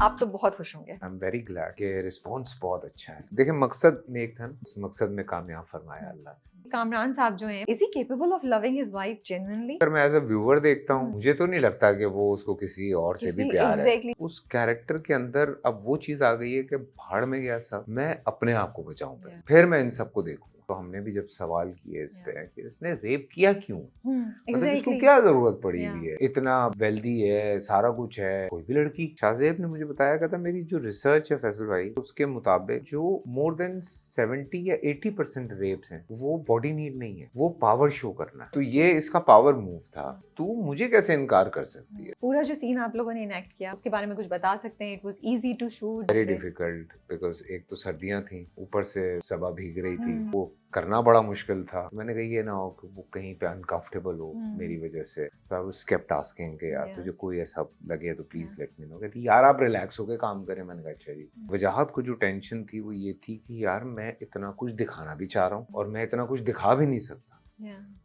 आप तो बहुत खुश होंगे। आई एम वेरी ग्लैड कि रिस्पॉन्स बहुत अच्छा है। देखिए मकसद नेक था, उस मकसद में कामयाब फरमाया अल्लाह ने। कामरान साहब जो हैं, is he capable of loving his wife genuinely? अगर मैं एज अ व्यूअर देखता हूँ, मुझे तो नहीं लगता कि वो उसको किसी और से भी प्यार exactly. है। उस कैरेक्टर के अंदर अब वो चीज आ गई है कि भाड़ में गया सब, मैं अपने आप को बचाऊं पहले, Yeah. फिर मैं इन सबको देखूं। तो हमने भी जब सवाल किए इस पे कि इसने रेप किया क्यों, मतलब इसको Exactly. क्या जरूरत पड़ी Yeah. हुई है, इतना वेल्दी है, सारा कुछ है। कोई भी लड़की, शाहजेब ने मुझे बताया, कहता मेरी जो रिसर्च है फैसल भाई, उसके मुताबिक जो मोर देन 70 या 80% रेप्स हैं वो बॉडी नीड नहीं है, वो पावर शो करना है। तो ये इसका पावर मूव था। तू मुझे कैसे इनकार कर सकती है। पूरा जो सीन आप लोगों ने इनेक्ट किया उसके बारे में कुछ बता सकते हैं? It was easy to shoot. Very difficult because एक तो सर्दियां थी, ऊपर से सबा भीग रही थी, वो करना बड़ा मुश्किल था। मैंने कहा ये ना हो कि वो कहीं पे अनकंफर्टेबल हो मेरी वजह से। तो आई वाज केप्ट आस्किंग कि यार तुझे कोई ऐसा लगे तो प्लीज लेट मी नो। कहती यार आप रिलैक्स होकर काम करें। मैंने कहा अच्छा जी। वजाहत को जो टेंशन थी वो ये थी कि यार मैं इतना कुछ दिखाना भी चाह रहा हूँ और मैं इतना कुछ दिखा भी नहीं सकता।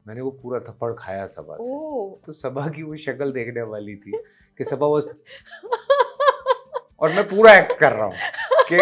मैंने वो पूरा थप्पड़ खाया सबा से। तो सबा की वो शक्ल देखने वाली थी कि सबा वो और मैं पूरा एक्ट कर रहा हूँ कि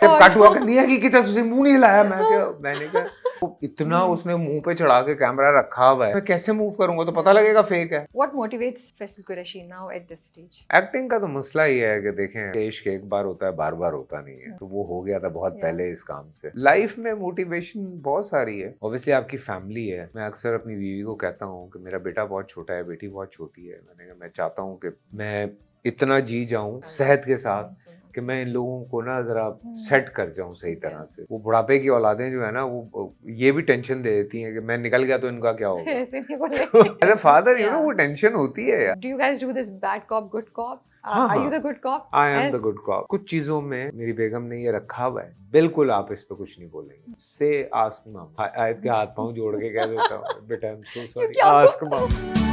काटुआ कर दिया कि कितना तुझे मुंह नहीं हिलाया। मैंने कहा वो इतना उसने मुंह पे चढ़ा के कैमरा रखा हुआ है, मैं कैसे मूव करूंगा, तो पता लगेगा फेक है। What motivates Faisal Qureshi now at this stage? Acting का तो मसला ही है कि देखें इश्क एक बार होता है, बार बार होता नहीं है। तो वो हो गया था बहुत पहले इस काम से। लाइफ में मोटिवेशन बहुत सारी है। ऑब्वियसली आपकी फैमिली है। मैं अक्सर अपनी बीवी को कहता हूँ कि मेरा बेटा बहुत छोटा है, बेटी बहुत छोटी है। मैंने कहा मैं चाहता हूँ कि मैं इतना जी जाऊं सेहत के साथ कि मैं इन लोगों को ना जरा सेट कर जाऊं सही तरह से। वो बुढ़ापे की औलादें जो है ना, वो ये भी टेंशन दे देती हैं कि मैं निकल गया तो इनका क्या होगा। As a father you know वो टेंशन होती है यार। Do you guys do this bad cop good cop? हाँ, Are you the good cop? I am the good cop. कुछ चीजों में मेरी बेगम ने ये रखा हुआ है, बिल्कुल आप इस पे कुछ नहीं बोलेंगे। से आस्क मम। आयत के हाथ पांव जोड़ के कह देता हूँ बेटा आई एम सो सॉरी, आस्क मम।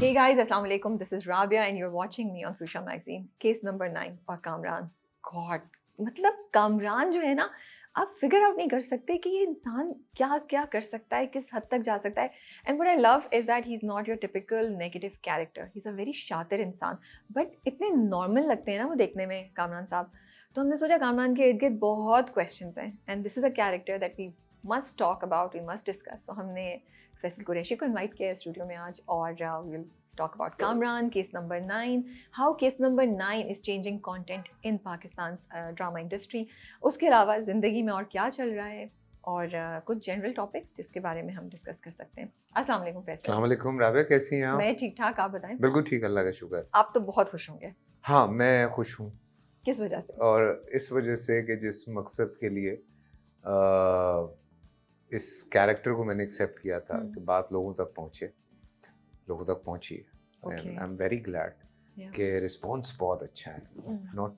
Hey guys, Assalamu alaikum. This is Rabia and you're watching me on Fusha Magazine. Case number 9 और कामरान। God, मतलब कामरान जो है ना, आप फिगर आउट नहीं कर सकते कि ये इंसान क्या क्या कर सकता है, किस हद तक जा सकता है। And what I love is that he's not your typical negative character. He's a very शातिर इंसान, but इतने नॉर्मल लगते हैं ना वो देखने में कामरान साहब। तो हमने सोचा कामरान के इर्द गिर्द बहुत क्वेश्चंस हैं and this is a character that we must talk about, we must discuss. तो हमने फैसल कुरैशी को इनवाइट किया है स्टूडियो में आज और we'll talk about Kamran, case number 9, how case number 9 is changing content in Pakistan's drama industry. उसके अलावा ज़िंदगी में और क्या चल रहा है और कुछ जनरल टॉपिक्स जिसके बारे में हम डिस्कस कर सकते हैं। अस्सलाम वालेकुम फैसल। अस्सलाम वालेकुम राबिया, कैसी हैं आप? मैं ठीक ठाक, आप बताएं। बिल्कुल ठीक, अल्लाह का शुक्र। आप तो बहुत खुश होंगे। हाँ मैं खुश हूँ। किस वजह से? और इस वजह से कि जिस मकसद के लिए इस कैरेक्टर को मैंने एक्सेप्ट किया था कि बात लोगों तक पहुँचे, लोगों तक पहुँची। आई एम वेरी ग्लैड कि रिस्पॉन्स बहुत अच्छा है, not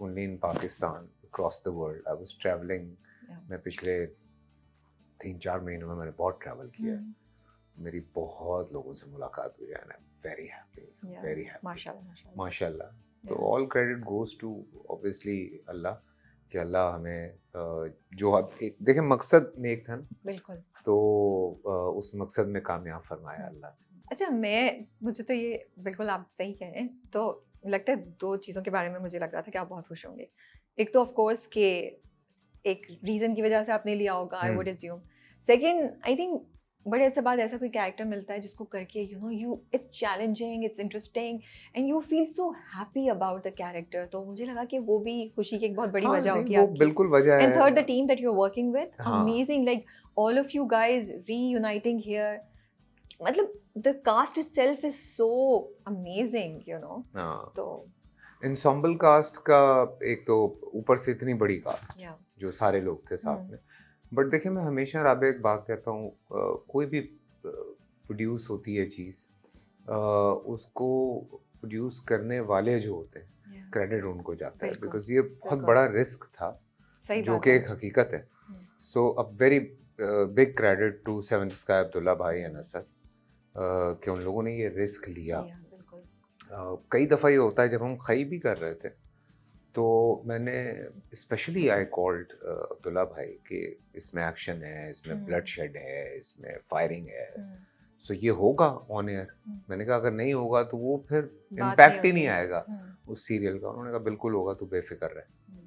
only in Pakistan, across the world. I was travelling, मैं पिछले 3-4 महीनों में मैंने बहुत ट्रैवल किया। मेरी बहुत लोगों से मुलाकात हुई है, वेरी हैप्पी, वेरी हैप्पी, माशाल्लाह। तो all credit goes to obviously Allah, कि अल्लाह हमें जो एक देखें मकसद नेक था, बिल्कुल, तो उस मकसद में कामयाब फरमाया अल्लाह। अच्छा, मुझे तो ये बिल्कुल आप सही कह रहे हैं। तो लगता है 2 चीज़ों के बारे में मुझे लग रहा था कि आप बहुत खुश होंगे। एक तो ऑफ कोर्स कि एक रीज़न की वजह से आपने लिया होगा, I would assume. Second, I think बड़े अच्छे बाद ऐसा कोई कैरेक्टर मिलता है जिसको करके it's challenging, it's interesting and you feel so happy about the character. तो मुझे लगा कि वो भी खुशी की एक बहुत बड़ी वजह होगी आपकी। बिल्कुल वजह है। And third, the team that you are working with, amazing, like all of you guys reuniting here. मतलब the cast itself is so amazing, तो ensemble cast का एक तो ऊपर से इतनी बड़ी कास्ट जो सारे लोग थे साथ में। बट देखिए मैं हमेशा राबे एक बात कहता हूँ, कोई भी प्रोड्यूस होती है चीज़, उसको प्रोड्यूस करने वाले जो होते हैं क्रेडिट उनको जाता है, बिकॉज ये बहुत बड़ा रिस्क था जो कि एक हकीकत है। So a very big credit to seventh sky Abdullah भाई एंड असद कि उन लोगों ने ये रिस्क लिया। कई दफ़ा ये होता है जब हम खई भी कर रहे थे तो मैंने स्पेशली आई कॉल्ड अब्दुल्ला भाई कि इसमें एक्शन है, इसमें ब्लड शेड है, इसमें फायरिंग है, सो ये होगा ऑन एयर। मैंने कहा अगर नहीं होगा तो वो फिर बात इम्पैक्ट ही होती नहीं है। आएगा उस सीरियल का। उन्होंने कहा बिल्कुल होगा, तू बेफिक्र रहे,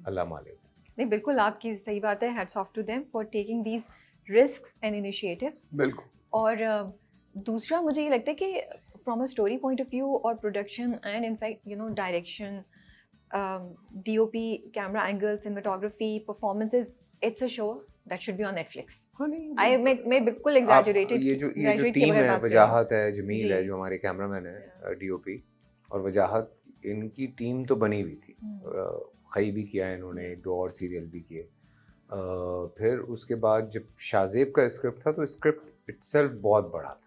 अल्लाह मालिक। नहीं बिल्कुल आपकी सही बात है, hats off to them for taking these risks and initiatives. बिल्कुल। और दूसरा मुझे ये लगता है कि from a story point of view और production and in fact you know direction, DOP, camera angle, cinematography, performances, it's a show that should be on Netflix. हाँ नहीं, मैं बिल्कुल आप एग्जैजरेटेड ये जो exaggerate किए टीम बगैर है, बात कर रही हूँ। वजाहत है, जमील है जी। जो हमारे कैमरामैन है, डीओपी, और वजाहत, इनकी टीम तो बनी हुई थी। खई भी किया है इन्होंने, एक दो और सीरियल भी किए। फिर उसके बाद जब शाहजेब का स्क्रिप्ट था तो स्क्रिप्ट इटसेल्फ बहुत बड़ा था।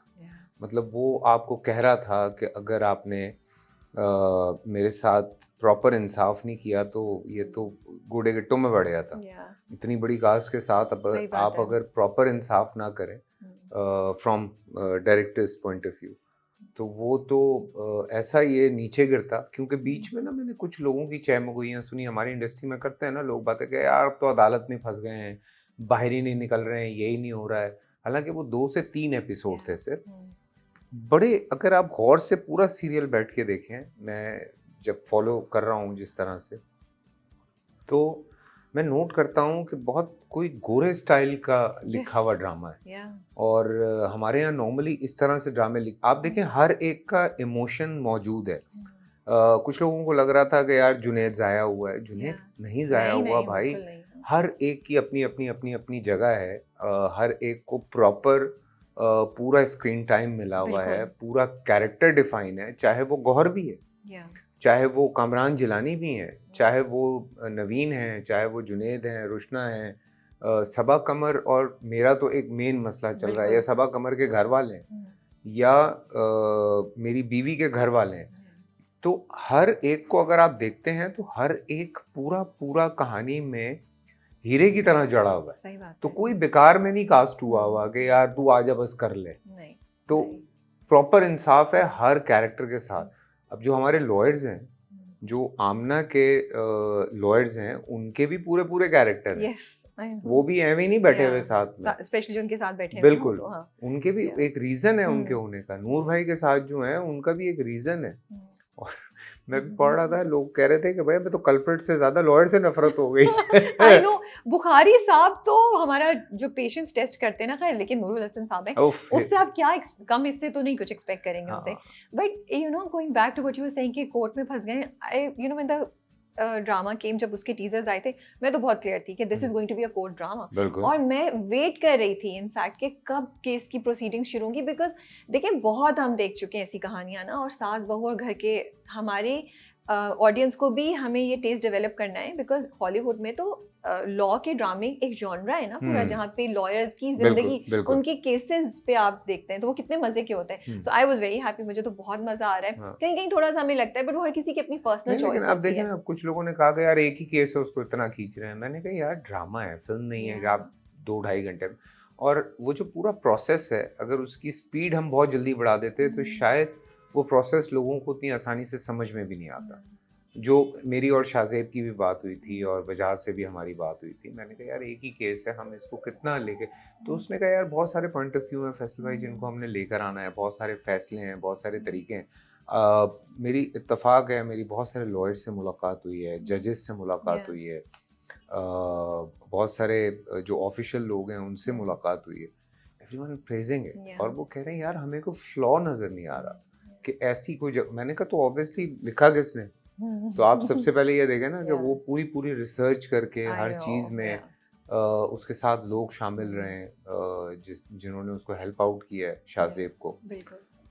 मतलब वो आपको कह रहा था कि अगर आपने मेरे साथ प्रॉपर इंसाफ नहीं किया तो ये तो गूढ़े गिट्टों में बढ़ गया था। इतनी बड़ी कास्ट के साथ अब सही बात आप है। अगर प्रॉपर इंसाफ ना करें from directors point of view, तो वो तो ऐसा ये नीचे गिरता। क्योंकि बीच में ना मैंने कुछ लोगों की चहमगोइयाँ सुनी, हमारी इंडस्ट्री में करते हैं ना लोग बातें कि यार अब तो अदालत में फंस गए हैं, बाहर ही नहीं निकल रहे हैं, यही नहीं हो रहा है। हालांकि वो 2 से 3 एपिसोड थे सिर्फ। बड़े, अगर आप गौर से पूरा सीरियल बैठ के देखें, मैं जब फॉलो कर रहा हूँ जिस तरह से, तो मैं नोट करता हूँ कि बहुत कोई गोरे स्टाइल का लिखा हुआ ड्रामा है। और हमारे यहाँ नॉर्मली इस तरह से ड्रामे आप देखें हर एक का इमोशन मौजूद है। कुछ लोगों को लग रहा था कि यार जुनैद ज़ाया हुआ है, जुनैद नहीं ज़ाया हुआ भाई। हर एक की अपनी अपनी अपनी अपनी जगह है। हर एक को प्रॉपर पूरा स्क्रीन टाइम मिला हुआ है, पूरा कैरेक्टर डिफाइन है, चाहे वो गौहर भी है, चाहे वो कामरान जिलानी भी है, चाहे वो नवीन है, चाहे वो जुनैद हैं, रुशना है, सबा कमर, और मेरा तो एक मेन मसला चल रहा है, या सबा कमर के घर वाले हैं या मेरी बीवी के घर वाले हैं। तो हर एक को अगर आप देखते हैं तो हर एक पूरा पूरा कहानी में हीरे की तरह जड़ा हुआ है। तो कोई बेकार में नहीं कास्ट हुआ कि यार तू आजा बस कर ले। नहीं, तो प्रॉपर इंसाफ है हर कैरेक्टर के साथ। अब जो हमारे लॉयर्स हैं, जो आमना के लॉयर्स हैं, उनके भी पूरे पूरे कैरेक्टर हैं। वो भी एवं ही नहीं बैठे हुए साथ में, स्पेशली जो उनके साथ बैठे हैं। बिल्कुल, उनके भी एक रीजन है उनके होने का। नूर भाई के साथ जो है उनका भी एक रीजन है। और मैं भी पढ़ रहा था, लोग कह रहे थे कि भाई मैं तो कल्प्रिट से ज्यादा लॉयर से नफरत हो गई। आई नो, बुखारी साहब तो हमारा जो पेशेंस टेस्ट करते हैं ना, खैर, लेकिन नूरुल हसन साहब है, उससे आप क्या कम इससे तो नहीं कुछ एक्सपेक्ट करेंगे उनसे। But you know, going back to what you were saying कि कोर्ट में फंस गए, I you know when the drama came, जब उसके टीजर्स आए थे, मैं तो बहुत क्लियर थी कि this is going to be a court drama. और मैं वेट कर रही थी इनफैक्ट कि कब केस की प्रोसीडिंग्स शुरू होंगी, बिकॉज देखिए बहुत हम देख चुके हैं ऐसी कहानियां ना, और सास बहू और घर के हमारे ऑडियंस को भी हमें ये टेस्ट डेवलप करना है, बिकॉज हॉलीवुड में तो लॉ के ड्रामे एक जॉनरा है ना पूरा, जहाँ पे लॉयर्स की जिंदगी, उनके केसेस पे आप देखते हैं, तो वो कितने मजे के होते हैं। सो आई वाज वेरी हैप्पी, मुझे तो बहुत मजा आ रहा है। कहीं कहीं थोड़ा सा हमें लगता है, बट वो हर किसी की अपनी पर्सनल चॉइस है। आप देखें ना, कुछ लोगों ने कहा कि यार एक ही केस है, उसको इतना खींच रहे हैं। मैंने कहा यार ड्रामा है, फिल्म नहीं है कि आप 2-2.5 घंटे में। और वो जो पूरा प्रोसेस है, अगर उसकी स्पीड हम बहुत जल्दी बढ़ा देते तो शायद वो प्रोसेस लोगों को उतनी आसानी से समझ में भी नहीं आता। जो मेरी और शाहजेब की भी बात हुई थी और वजाहत से भी हमारी बात हुई थी, मैंने कहा यार एक ही केस है, हम इसको कितना लेके, तो उसने कहा यार बहुत सारे पॉइंट ऑफ व्यू हैं फैसल भाई जिनको हमने लेकर आना है, बहुत सारे फैसले हैं, बहुत सारे तरीके हैं। मेरी इत्तेफाक है, मेरी बहुत सारे लॉयर से मुलाकात हुई है, जजेस से मुलाकात हुई है, बहुत सारे जो ऑफिशियल लोग हैं उनसे मुलाकात हुई है। एवरीवन प्रेजिंग है, और वो कह रहे हैं यार हमें कोई फ्लॉ नज़र नहीं आ रहा कि ऐसी कोई मैंने कहा तो ऑब्वियसली लिखा किसने? तो आप सबसे पहले ये देखें ना कि वो पूरी रिसर्च करके हर चीज़ में उसके साथ लोग शामिल रहे जिन्होंने उसको हेल्प आउट किया है शाहजेब को।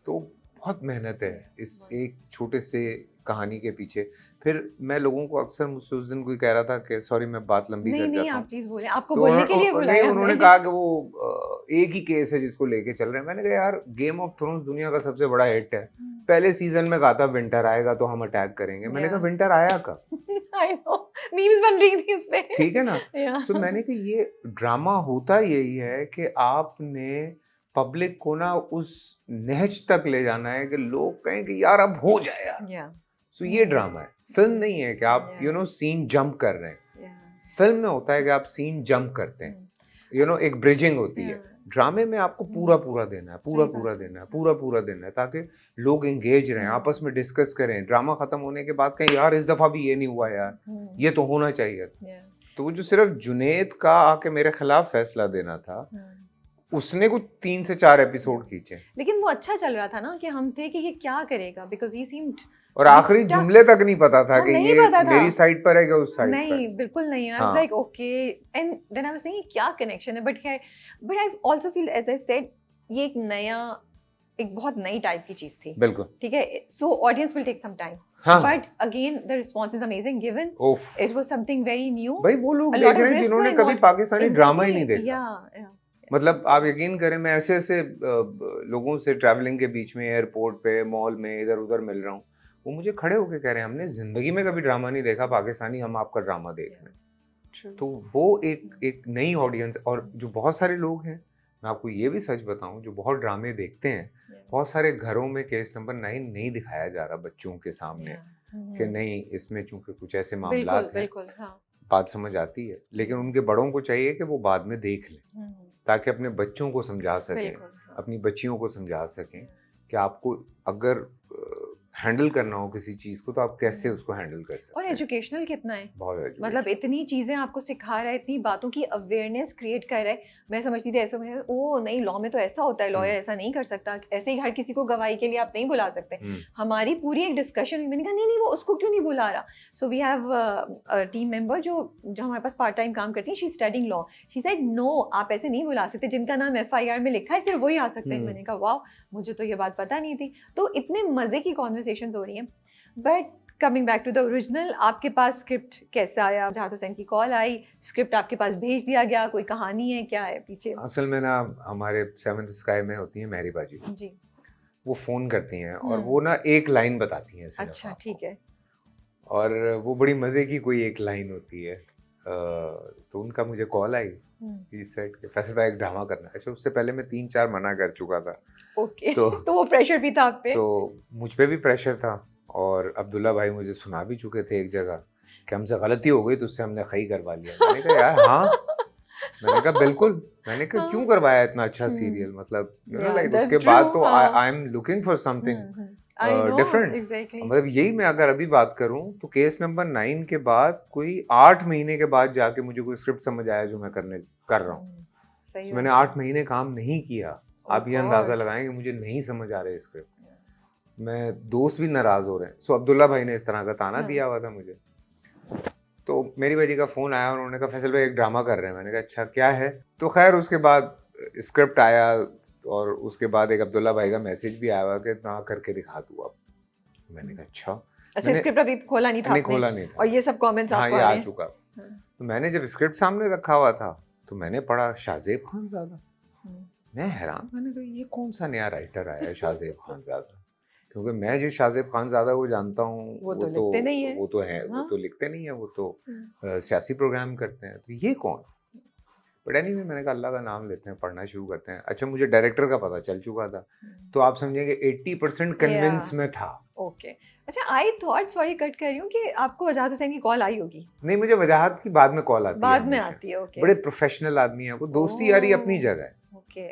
तो बहुत मेहनत है इस एक छोटे से कहानी के पीछे। फिर मैं लोगों को अक्सर, मुझसे उस दिन कोई कह रहा था कि सॉरी मैं बात लंबी कर जाता हूँ। आप प्लीज बोलें, आपको बोलने के लिए बुलाया हमने। उन्होंने कहा कि वो एक ही केस है जिसको लेके चल रहे हैं। मैंने कहा यार गेम ऑफ थ्रोन्स दुनिया का सबसे बड़ा हिट है, पहले सीजन में कहा था विंटर आएगा तो हम अटैक करेंगे। मैंने कहा विंटर आया कब? आई नो, मीम्स बन रही थी उस पे, ठीक है ना। सो मैंने कहा ये ड्रामा होता यही है कि आपने पब्लिक को ना उस नहज तक ले जाना है कि लोग कहें कि यार अब हो जाए यार। सो ये ड्रामा है, फिल्म नहीं है कि आप यू नो सीन जंप कर रहे हैं। फिल्म में होता है कि आप सीन जंप करते हैं, यू नो एक ब्रिजिंग होती है। ड्रामे में आपको पूरा पूरा देना है, पूरा पूरा देना है, पूरा पूरा देना है, ताकि लोग एंगेज रहें, आपस में डिस्कस करें। ड्रामा खत्म होने के बाद कहें यार इस दफा भी ये नहीं हुआ यार, ये तो होना चाहिए। तो वो जो सिर्फ जुनेद का आके मेरे खिलाफ फैसला देना था, उसने कुछ 3 से 4 एपिसोड खींचे। लेकिन वो अच्छा चल रहा था ना, कि हम थे कि ये क्या करेगा, बिकॉज ही सीम्ड, और आखिरी जुमले तक नहीं पता था कि नहीं ये पता था। मेरी साइड पर है कि उस साइड पर। नहीं, बिल्कुल नहीं। I was like okay, and then I was thinking क्या कनेक्शन है, but I also feel as I said ये एक बहुत नई टाइप की चीज थी। बिल्कुल, ठीक है, so audience will take some time, but again the response is amazing given. It was something very new. भाई वो लोग देख रहे हैं जिन्होंने कभी पाकिस्तानी ड्रामा ही नहीं देखा। मतलब आप यकीन करें, मैं ऐसे ऐसे लोगों से ट्रैवलिंग के बीच में, एयरपोर्ट पे, मॉल में, इधर उधर मिल रहा हूँ, वो मुझे खड़े होके कह रहे हैं हमने जिंदगी में कभी ड्रामा नहीं देखा पाकिस्तानी, हम आपका ड्रामा देख रहे हैं। तो वो एक नई ऑडियंस। और जो बहुत सारे लोग हैं, मैं आपको ये भी सच बताऊं, जो बहुत ड्रामे देखते हैं, बहुत सारे घरों में केस नंबर 9 नहीं दिखाया जा रहा बच्चों के सामने कि नहीं इसमें चूंकि कुछ ऐसे मामला हैं, बात समझ आती है। लेकिन उनके बड़ों को चाहिए कि वो बाद में देख लें, ताकि अपने बच्चों को समझा सकें, अपनी बच्चियों को समझा सकें कि आपको अगर हैंडल करना हो किसी चीज को तो आप कैसे उसको हैंडल कर सकते हैं। और एजुकेशनल कितना है, बहुत मतलब इतनी चीजें आपको सिखा रहा है, इतनी बातों की अवेयरनेस क्रिएट कर रहा है। मैं समझती थी ऐसे में ओ नहीं लॉ में तो ऐसा होता है, लॉयर ऐसा नहीं कर सकता, ऐसे ही हर किसी को गवाही के लिए आप नहीं बुला सकते। हमारी पूरी एक डिस्कशन हुई, मैंने कहा नहीं वो उसको क्यों नहीं बुला रहा। So we have a team member जो हमारे पास पार्ट टाइम काम करती है, she is studying law. She said no आप ऐसे नहीं बुला सकते, जिनका नाम FIR में लिखा है सिर्फ वही आ सकते हैं। मैंने कहा वाह, मुझे तो ये बात पता नहीं थी। तो इतने मजे की कॉन्वर्सेशंस हो रही हैं। But coming back to the original, आपके पास स्क्रिप्ट कैसे आया? जहाद हुसैन की कॉल आई, स्क्रिप्ट आपके पास भेज दिया गया, कोई कहानी है, क्या है पीछे? असल में ना हमारे 7th स्काई में होती है मेहरी बाजी जी, वो फोन करती हैं और वो ना एक लाइन बताती हैं सिर्फ। अच्छा ठीक है। और वो बड़ी मजे की कोई एक लाइन होती है। तो उनका मुझे कॉल आई, सेट के फैसल भाई एक ड्रामा करना है। अच्छा, उससे पहले मैं 3-4 मना कर चुका था। ओके तो वो प्रेशर भी था आप पे? तो मुझ पे भी प्रेशर था, और अब्दुल्ला भाई मुझे सुना भी चुके थे एक जगह कि हमसे गलती हो गई तो उससे हमने खई करवा लिया। मैंने कहा यार हाँ, मैंने कहा बिल्कुल, मैंने कहा क्यों करवाया इतना अच्छा सीरियल, मतलब लाइक उसके बाद तो I am looking for something different. मतलब यही मैं अगर अभी बात करूं तो केस नंबर 9 के बाद कोई 8 महीने के बाद जाके मुझे कोई स्क्रिप्ट समझ आया जो मैं कर रहा हूँ। तो मैंने 8 महीने काम नहीं किया। आप ये अंदाजा लगाएं कि मुझे नहीं समझ आ रही स्क्रिप्ट, मैं दोस्त भी नाराज हो रहे हैं। सो अब्दुल्ला भाई ने इस तरह का ताना दिया हुआ था मुझे। तो मेरी भाई का फोन आया और उन्होंने कहा फैसल भाई एक ड्रामा कर रहे हैं। मैंने कहा अच्छा क्या है? तो खैर उसके बाद स्क्रिप्ट आया, और उसके बाद एक अब्दुल्ला भाई का मैसेज भी आया हुआ कि ना करके दिखा दूँ अब। मैंने कहा अच्छा, स्क्रिप्ट अभी खोला नहीं था? नहीं खोला नहीं था, और ये सब कमेंट्स आपको आ चुका। तो मैंने जब स्क्रिप्ट सामने रखा हुआ था तो मैंने पढ़ा शाहजेब खानज़ादा। मैं हैरान, मैंने कहा ये कौन सा नया राइटर आया है शाहजेब खानज़ादा, क्योंकि मैं जिस शाहजेब खानज़ादा को जानता हूँ वो तो लिखते नहीं है, वो तो लिखते नहीं है, वो तो सियासी प्रोग्राम करते हैं। तो ये कौन? बट एनीवे मैंने कहा अल्लाह का नाम लेते हैं, पढ़ना शुरू करते हैं। अच्छा, मुझे डायरेक्टर का पता चल चुका था, तो आप समझेंगे 80% कन्विंस में था। ओके अच्छा, आई थॉट, सॉरी कट कर रही हूँ, कि आपको वजाहत हुसैन की कॉल आई होगी? नहीं, मुझे वजाहत की बाद में कॉल आती है, बाद में आती है। ओके, बड़े प्रोफेशनल आदमी है वो, दोस्ती यारी अपनी जगह है। ओके,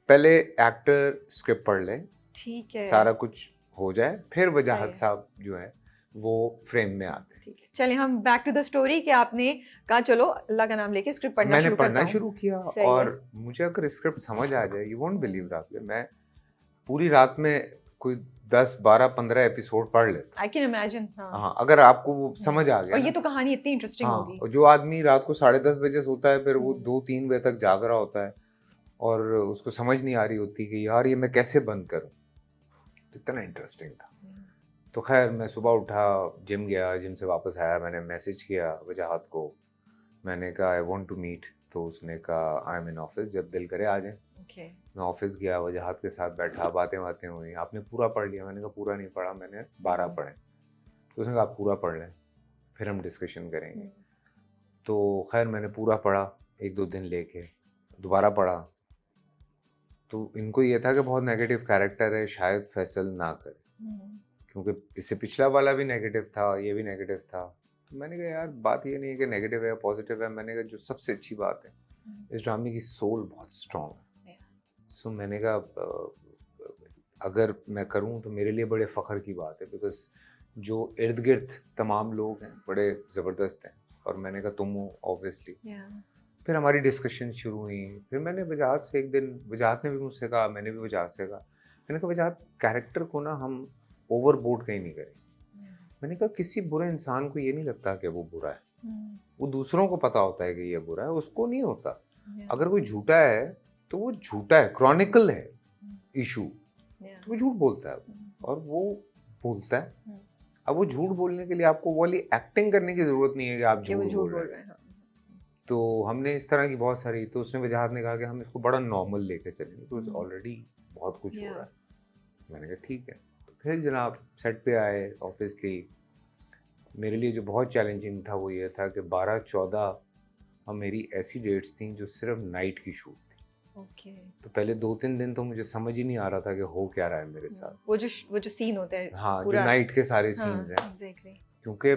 पहले एक्टर स्क्रिप्ट पढ़ ले, ठीक है, सारा कुछ हो जाए, फिर वजाहत साहब जो है वो फ्रेम में आते हैं। ठीक है, चलिए हम बैक टू द स्टोरी कि आपने कहा चलो अल्लाह का नाम लेके स्क्रिप्ट पढ़ना शुरू करता हूं। मैंने पढ़ना शुरू किया, और मुझे अगर स्क्रिप्ट समझ आ जाए, यू वोंट बिलीव रात में मैं पूरी रात में कोई 10, 12, 15 एपिसोड पढ़ लेता। I can imagine. हाँ, अगर आपको वो समझ आ गया, और ये तो कहानी इतनी इंटरेस्टिंग होगी। और जो आदमी रात को 10:30 बजे सोता है, फिर वो 2-3 बजे तक जाग रहा होता है और उसको समझ नहीं आ रही होती कि यार ये मैं कैसे बंद करूं, इतना इंटरेस्टिंग था। तो खैर मैं सुबह उठा, जिम गया, जिम से वापस आया, मैंने मैसेज किया वजाहत को, मैंने कहा आई वांट टू मीट। तो उसने कहा आई एम इन ऑफिस, जब दिल करे आ जाए। मैं ऑफिस गया, वजाहत के साथ बैठा, बातें हुई। आपने पूरा पढ़ लिया? मैंने कहा पूरा नहीं पढ़ा, मैंने 12 पढ़े। तो उसने कहा आप पूरा पढ़ लें, फिर हम डिस्कशन करेंगे। तो खैर मैंने पूरा पढ़ा, 1-2 दिन लेके दोबारा पढ़ा। तो इनको ये था कि बहुत नेगेटिव कैरेक्टर है, शायद फैसल ना करे, क्योंकि इससे पिछला वाला भी नेगेटिव था, ये भी नेगेटिव था। तो मैंने कहा यार बात ये नहीं है कि नेगेटिव है पॉजिटिव है, मैंने कहा जो सबसे अच्छी बात है इस ड्रामे की सोल बहुत स्ट्रॉन्ग है, सो मैंने कहा अगर मैं करूं तो मेरे लिए बड़े फ़ख्र की बात है, बिकॉज जो इर्द गिर्द तमाम लोग हैं बड़े ज़बरदस्त हैं, और मैंने कहा तुम हो ऑब्वियसली। फिर हमारी डिस्कशन शुरू हुई। फिर मैंने वजाहत से एक दिन, वजाहत ने भी मुझसे कहा, मैंने भी वजाहत से कहा, मैंने कहा वजाहत कैरेक्टर को ना हम ओवर बोर्ड कहीं नहीं करें। मैंने कहा किसी बुरे इंसान को ये नहीं लगता कि वो बुरा है, वो दूसरों को पता होता है कि ये बुरा है, उसको नहीं होता। अगर कोई झूठा है तो वो झूठा है, क्रॉनिकल है इशू, तो वो झूठ बोलता है और वो बोलता है। अब वो झूठ बोलने के लिए आपको वो वाली एक्टिंग करने की जरूरत नहीं है कि आप झूठ बोल रहे हैं। तो हमने इस तरह की बहुत सारी, तो उसने वजाहत ने कहा कि हम इसको बड़ा नॉर्मल लेके चलेंगे, तो ऑलरेडी बहुत कुछ हो रहा है। मैंने कहा ठीक है। तो फिर जनाब सेट पे आए। ऑब्वियसली मेरे लिए जो बहुत चैलेंजिंग था वो ये था कि 12-14 मेरी ऐसी डेट्स थी जो सिर्फ नाइट की शूट थी। तो पहले 2-3 दिन तो मुझे समझ ही नहीं आ रहा था कि हो क्या रहा है मेरे साथ। वो जो सीन होते हैं, हाँ, जो नाइट के सारे सीन्स हैं, exactly. क्योंकि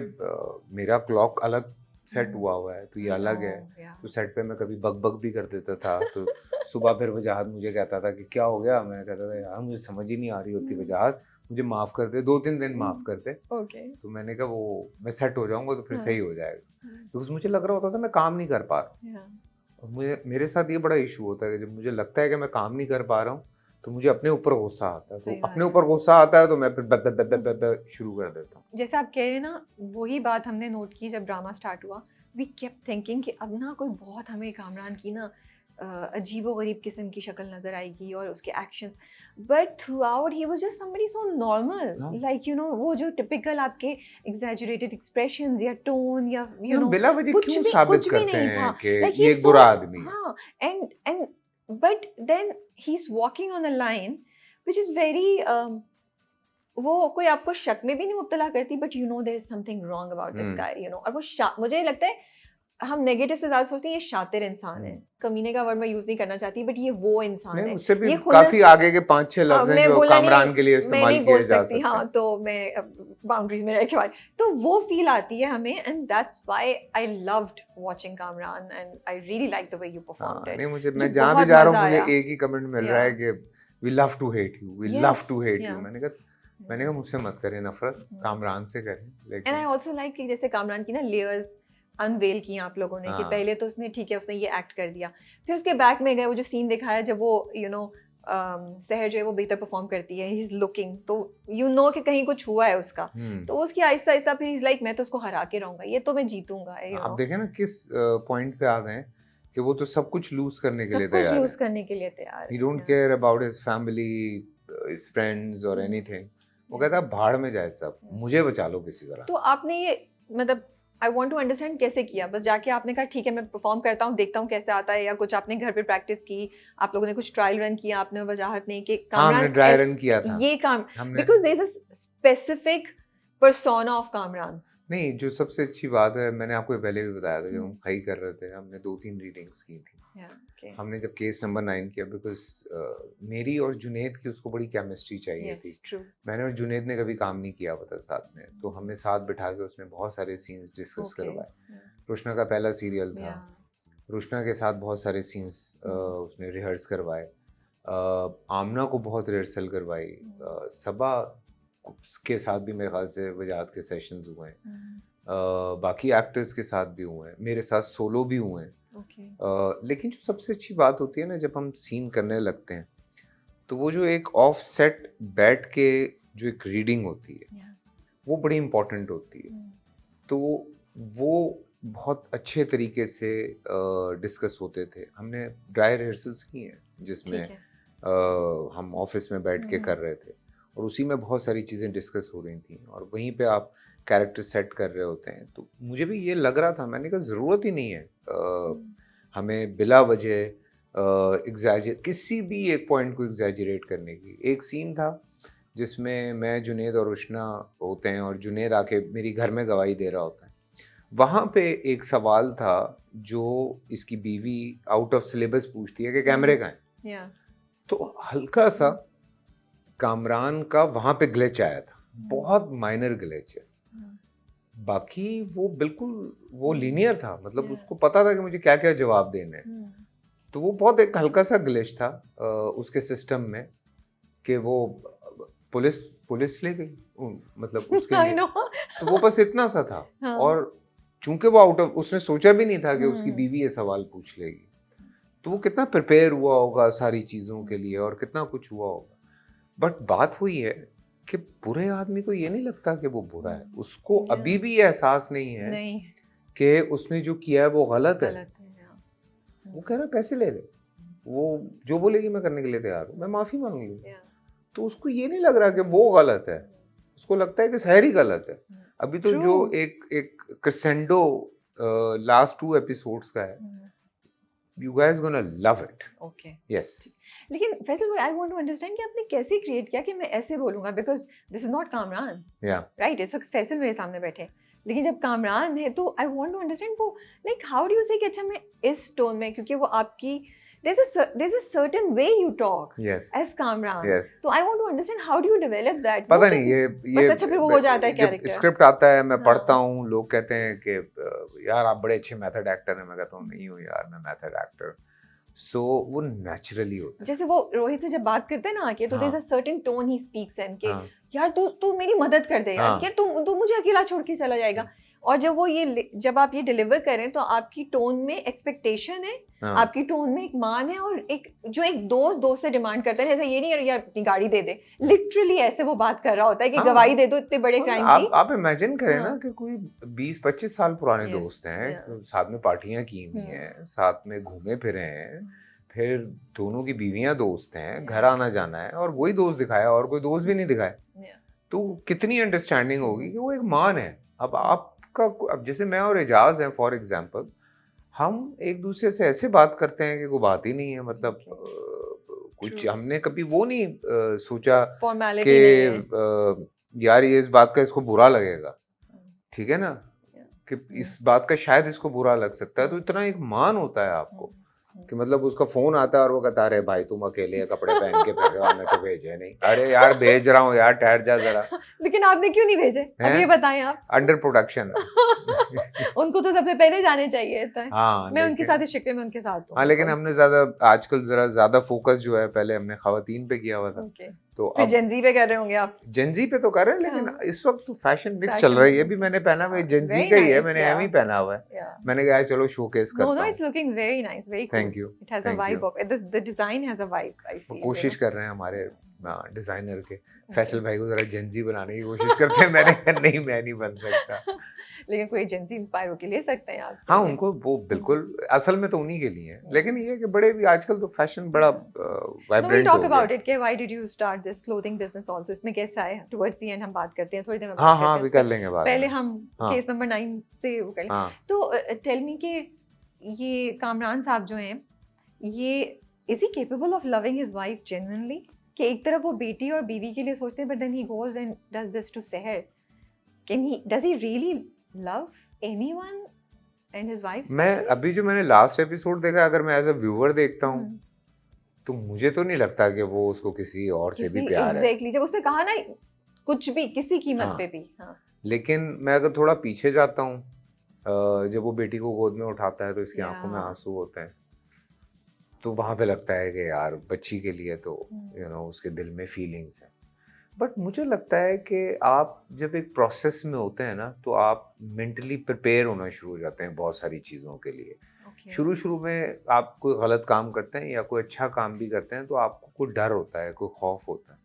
मेरा क्लॉक अलग सेट हुआ है, तो ये अलग है। तो सेट पे मैं कभी बक भी कर देता था, तो सुबह फिर वजाहत मुझे कहता था कि क्या हो गया। मैं कहता था यार मुझे समझ ही नहीं आ रही होती वजाहत, मुझे माफ़ कर दे, 2-3 दिन माफ़ कर दे। तो मैंने कहा वो मैं सेट हो जाऊंगा तो फिर सही हो जाएगा, क्योंकि मुझे लग रहा होता था मैं काम नहीं कर पा रहा हूँ। और मेरे साथ ये बड़ा इशू होता है कि जब मुझे लगता है कि मैं काम नहीं कर पा रहा हूँ तो मुझे अपने ऊपर गुस्सा आता है। तो अपने ऊपर गुस्सा आता है तो मैं फिर बद शुरू कर देता हूँ। जैसे आप कह रहे हैं ना, वही बात हमने नोट की जब ड्रामा स्टार्ट हुआ। वी केप्ट थिंकिंग कि अब ना कोई बहुत हमें कामरान की ना अजीबो-गरीब किस्म की शक्ल नजर आएगी और उसके actions, but through out he was just somebody so normal, like you know वो जो टिपिकल आपके एग्जैजरेटेड एक्सप्रेशंस या टोन या यू नो बिला वजह क्यों साबित करते हैं कि ये एक बुरा आदमी है। हाँ, and but then he is walking on a line which is very वो कोई आपको शक में भी नहीं मुब्तला करती, but you know there is something wrong about this guy, you know. और वो मुझे लगता है हम नेगेटिव से ज्यादा सोचते हैं ये शातिर इंसान है। कमीने का वर्ड मैं यूज नहीं करना चाहती, बट ये वो इंसान है। उससे भी काफी आगे के 5-6 लफ्ज हैं जो कामरान के लिए इस्तेमाल किए जा सकते हैं। हाँ, तो मैं बाउंड्रीज में रह के बात, तो वो फील आती है हमें, and that's why I loved watching Kamran and I really like the way you performed it. नहीं, मैं जहां भी जा रहा हूं मुझे एक ही कमेंट मिल रहा है कि we love to hate you, we love to hate you. मैंने कहा मुझसे मत करें नफरत, कामरान से करें। लेकिन एंड आई आल्सो लाइक कि जैसे कामरान की ना लेयर्स अनवेल किया आप लोगों ने, कि पहले तो उसने ठीक है उसने ये एक्ट कर दिया, फिर उसके बैक में गए, वो जो सीन दिखाया जब वो यू नो सहर जो है वो बेहतर परफॉर्म करती है, ही इज लुकिंग, तो यू नो कि कहीं कुछ हुआ है उसका, तो उसकी आहिस्ता आहिस्ता फिर इज लाइक मैं तो उसको हरा के रहूंगा, ये तो मैं जीतूंगा। आप देखें ना किस पॉइंट पे आ गए कि वो तो सब कुछ लूज करने के लिए तैयार है, सब कुछ लूज करने के लिए तैयार है। ही don't care about his family, his friends और एनीथिंग। वो कहता है भाड़ में जाए सब, मुझे बचा लो किसी तरह। तो आपने ये मतलब आई वॉन्ट टू अंडरस्टैंड कैसे किया? बस जाके आपने कहा ठीक है मैं परफॉर्म करता हूँ, देखता हूँ कैसे आता है, या कुछ आपने घर पे प्रैक्टिस की, आप लोगों ने कुछ ट्रायल रन किया, आपने वजाहत नहीं कि कामरान ड्राई रन किया था ये काम, because there is a specific persona of Kamran. नहीं, जो सबसे अच्छी बात है, मैंने आपको पहले भी बताया था, जब हम खई कर रहे थे हमने 2-3 रीडिंग्स की थी। हमने जब केस नंबर 9 किया, बिकॉज मेरी और जुनेद की उसको बड़ी केमिस्ट्री चाहिए थी। मैंने और जुनेद ने कभी काम नहीं किया हुआ था साथ में, तो हमें साथ बिठा के उसने बहुत सारे सीन्स डिस्कस करवाए। रुशना का पहला सीरियल था, रुशना के साथ बहुत सारे सीन्स उसने रिहर्स करवाए, आमना को बहुत रिहर्सल करवाई, सबा के साथ भी मेरे ख्याल से वजाहत के सेशंस हुए हैं, बाकी एक्टर्स के साथ भी हुए हैं, मेरे साथ सोलो भी हुए हैं। लेकिन जो सबसे अच्छी बात होती है ना, जब हम सीन करने लगते हैं तो वो जो एक ऑफ सेट बैठ के जो एक रीडिंग होती है वो बड़ी इम्पोर्टेंट होती है। तो वो बहुत अच्छे तरीके से डिस्कस होते थे। हमने ड्राई रिहर्सल्स की हैं जिसमें हम ऑफिस में बैठ के कर रहे थे और उसी में बहुत सारी चीज़ें डिस्कस हो रही थी और वहीं पे आप कैरेक्टर सेट कर रहे होते हैं। तो मुझे भी ये लग रहा था, मैंने कहा ज़रूरत ही नहीं है हमें बिला वजह किसी भी एक पॉइंट को एग्जैजरेट करने की। एक सीन था जिसमें मैं, जुनेद और रुशना होते हैं और जुनेद आके मेरी घर में गवाही दे रहा होता है। वहाँ पे एक सवाल था जो इसकी बीवी आउट ऑफ सिलेबस पूछती है कि कैमरे कहाँ हैं। तो हल्का सा कामरान का वहाँ पे ग्लिच आया था, बहुत माइनर ग्लिच है, बाकी वो बिल्कुल वो लीनियर था, मतलब उसको पता था कि मुझे क्या क्या जवाब देने हैं। तो वो बहुत एक हल्का सा ग्लिच था उसके सिस्टम में कि वो पुलिस ले गई मतलब उसके I लिए। know. तो वो बस इतना सा था। हाँ। और चूंकि वो आउट ऑफ, उसने सोचा भी नहीं था कि उसकी हम्म। बीवी ये सवाल पूछ लेगी, तो वो कितना प्रिपेयर हुआ होगा सारी चीज़ों के लिए और कितना कुछ हुआ होगा। बट बात हुई है कि बुरे आदमी को ये नहीं लगता कि वो बुरा है, उसको Yeah. अभी भी ये एहसास नहीं है नहीं, कि उसने जो किया है वो गलत है। गलत है, yeah. वो कह रहा है पैसे ले ले, वो जो बोलेगी मैं करने के लिए तैयार हूँ, मैं माफ़ी मांग लूँ। Yeah. तो उसको ये नहीं लग रहा कि वो गलत है, उसको लगता है कि सहरी गलत है। अभी तो True. जो एक क्रेसेंडो लास्ट 2 एपिसोड्स का है, you guys gonna love it. Okay. Yes. लेकिन Faisal, I want to understand कि आपने कैसे क्रिएट किया कि मैं ऐसे बोलूंगा, because this is not Kamran, Yeah. Right? इस वक्त फैसल मेरे सामने बैठे हैं, लेकिन जब कामरान है तो आई वांट टू अंडरस्टैंड वो, लाइक हाउ डू यू से कि अच्छा मैं इस टोन में, क्योंकि वो आपकी there's a certain way you talk Yes. as Kamran. Yes. So I want to understand how do you develop that? पता वो नहीं कैसे- ये बस अच्छा फिर वो हो जाता है जब कैरेक्टर। स्क्रिप्ट आता है मैं हाँ। पढ़ता हूँ, लोग कहते हैं कि यार आप बड़े अच्छे मेथड एक्टर हैं, मैं कहता हूँ नहीं हूँ यार मैं मेथड एक्टर। सो वो नेचुरली होता है। जैसे वो रोहित से जब बात करते हैं ना आके, तो हाँ। there's a certain tone he speaks in कि हाँ, यार तू मेरी मदद कर दे यार, हाँ। कि तू मुझे अकेला छोड़ के चला जाएगा। और जब वो जब आप ये डिलीवर करें तो आपकी टोन में एक्सपेक्टेशन है, हाँ। आपकी टोन में एक मान है, और एक दोस्त से डिमांड करता है, जैसे ये नहीं यार अपनी गाड़ी दे दे, लिटरली ऐसे वो बात कर रहा होता है कि हाँ। गवाही दे दो इतने बड़े क्राइम की। आप इमेजिन करें ना हाँ। कि कोई 20-25 साल पुराने Yes, दोस्त हैं, yeah. साथ में पार्टियां की हुई हैं, साथ में घूमे फिरे हैं, फिर दोनों की बीवियां दोस्त हैं, घर आना जाना है, और वही दोस्त दिखाया और कोई दोस्त भी नहीं दिखाया, Yeah. तो कितनी अंडरस्टैंडिंग होगी कि वो एक मान है। अब जैसे मैं और एजाज हैं फॉर एग्जांपल, हम एक दूसरे से ऐसे बात करते हैं कि कोई बात ही नहीं है, मतलब कुछ True. हमने कभी वो नहीं सोचा फॉर्मेलिटी कि नहीं है। यार ये इस बात का इसको बुरा लगेगा, ठीक है ना, Yeah. कि इस बात का शायद इसको बुरा लग सकता है। तो इतना एक मान होता है आपको कि मतलब उसका फोन आता है और वो कहता है अरे भाई तुम अकेले कपड़े पहन के फिर रहे हो, हमें तो भेजे नहीं। अरे यार भेज रहा हूँ यार, ठहर जा जरा। लेकिन आपने क्यों नहीं भेजे, अब हैं? ये बताएं आप। Under production. उनको तो सबसे पहले जाने चाहिए था। हाँ, मैं उनके साथ इस शिकवे में उनके साथ हूँ। हाँ, लेकिन हमने आजकल जरा ज्यादा फोकस जो है, पहले हमने खवातीन पे किया हुआ था, Okay. तो फिर अब जेनजी पे कर रहे होंगे आप। जेंजी पे तो कर रहे हैं, लेकिन हाँ। इस वक्त तो फैशन मिक्स Fashion चल रहा है। ये mix भी है। मैंने पहना हुआ है, हाँ, जेंजी very का ही है, nice, मैंने yeah. एम ही पहना हुआ है। Yeah. मैंने कहा चलो शोकेस No, करता no, हूँ। it's looking very nice, very cool. Thank you. It has Thank a vibe you. of it. The design has a vibe, I वो feel. कोशिश कर रहे हैं हमारे डिजाइनर के, फैसल भाई को जरा जेंजी बनाने की कोशिश करते हैं। मैंने कहा नहीं मैं नहीं बन सकता। लेकिन कोई एजेंसी इंस्पायर होके ले सकते हैं आप। हाँ, उनको वो बिल्कुल असल में तो उन्हीं के लिए है, लेकिन ये है कि बड़े भी आजकल तो फैशन बड़ा No, we'll वाइब्रेंट talk हो about गया। it. कि why did you start this clothing business also? इसमें कैसा है? Towards the end हम बात करते हैं, थोड़ी देर में हाँ बात हाँ, करते भी हैं कर उस पर। लेंगे बात पहले में। हम हाँ। केस नंबर 9 से वो कर लें। हाँ, तो टेल मी कि ये कामरान साहब जो हैं, ये is he capable of loving his wife genuinely? कि एक तरफ वो बेटी और बीवी के लिए सोचते हैं, but then he goes and does this to Sehar. Does he really love anyone and his wife? मैं अभी जो मैंने लास्ट एपिसोड देखा, अगर मैं एज अ व्यूअर देखता हूँ तो मुझे तो नहीं लगता कि वो उसको किसी और से भी प्यार है। एग्जैक्टली, जब उसने कहा ना कुछ भी किसी कीमत हाँ। पे भी। हाँ। लेकिन मैं अगर थोड़ा पीछे जाता हूँ, जब वो बेटी को गोद में उठाता है तो इसकी आंखों में Yeah. आंसू होते हैं, तो वहां पे लगता है कि यार बच्ची के लिए तो उसके दिल में फीलिंग्स हैं। बट मुझे लगता है कि आप जब एक प्रोसेस में होते हैं ना, तो आप मेंटली प्रिपेयर होना शुरू हो जाते हैं बहुत सारी चीज़ों के लिए। Okay. शुरू में आप कोई गलत काम करते हैं या कोई अच्छा काम भी करते हैं, तो आपको कोई डर होता है, कोई खौफ होता है,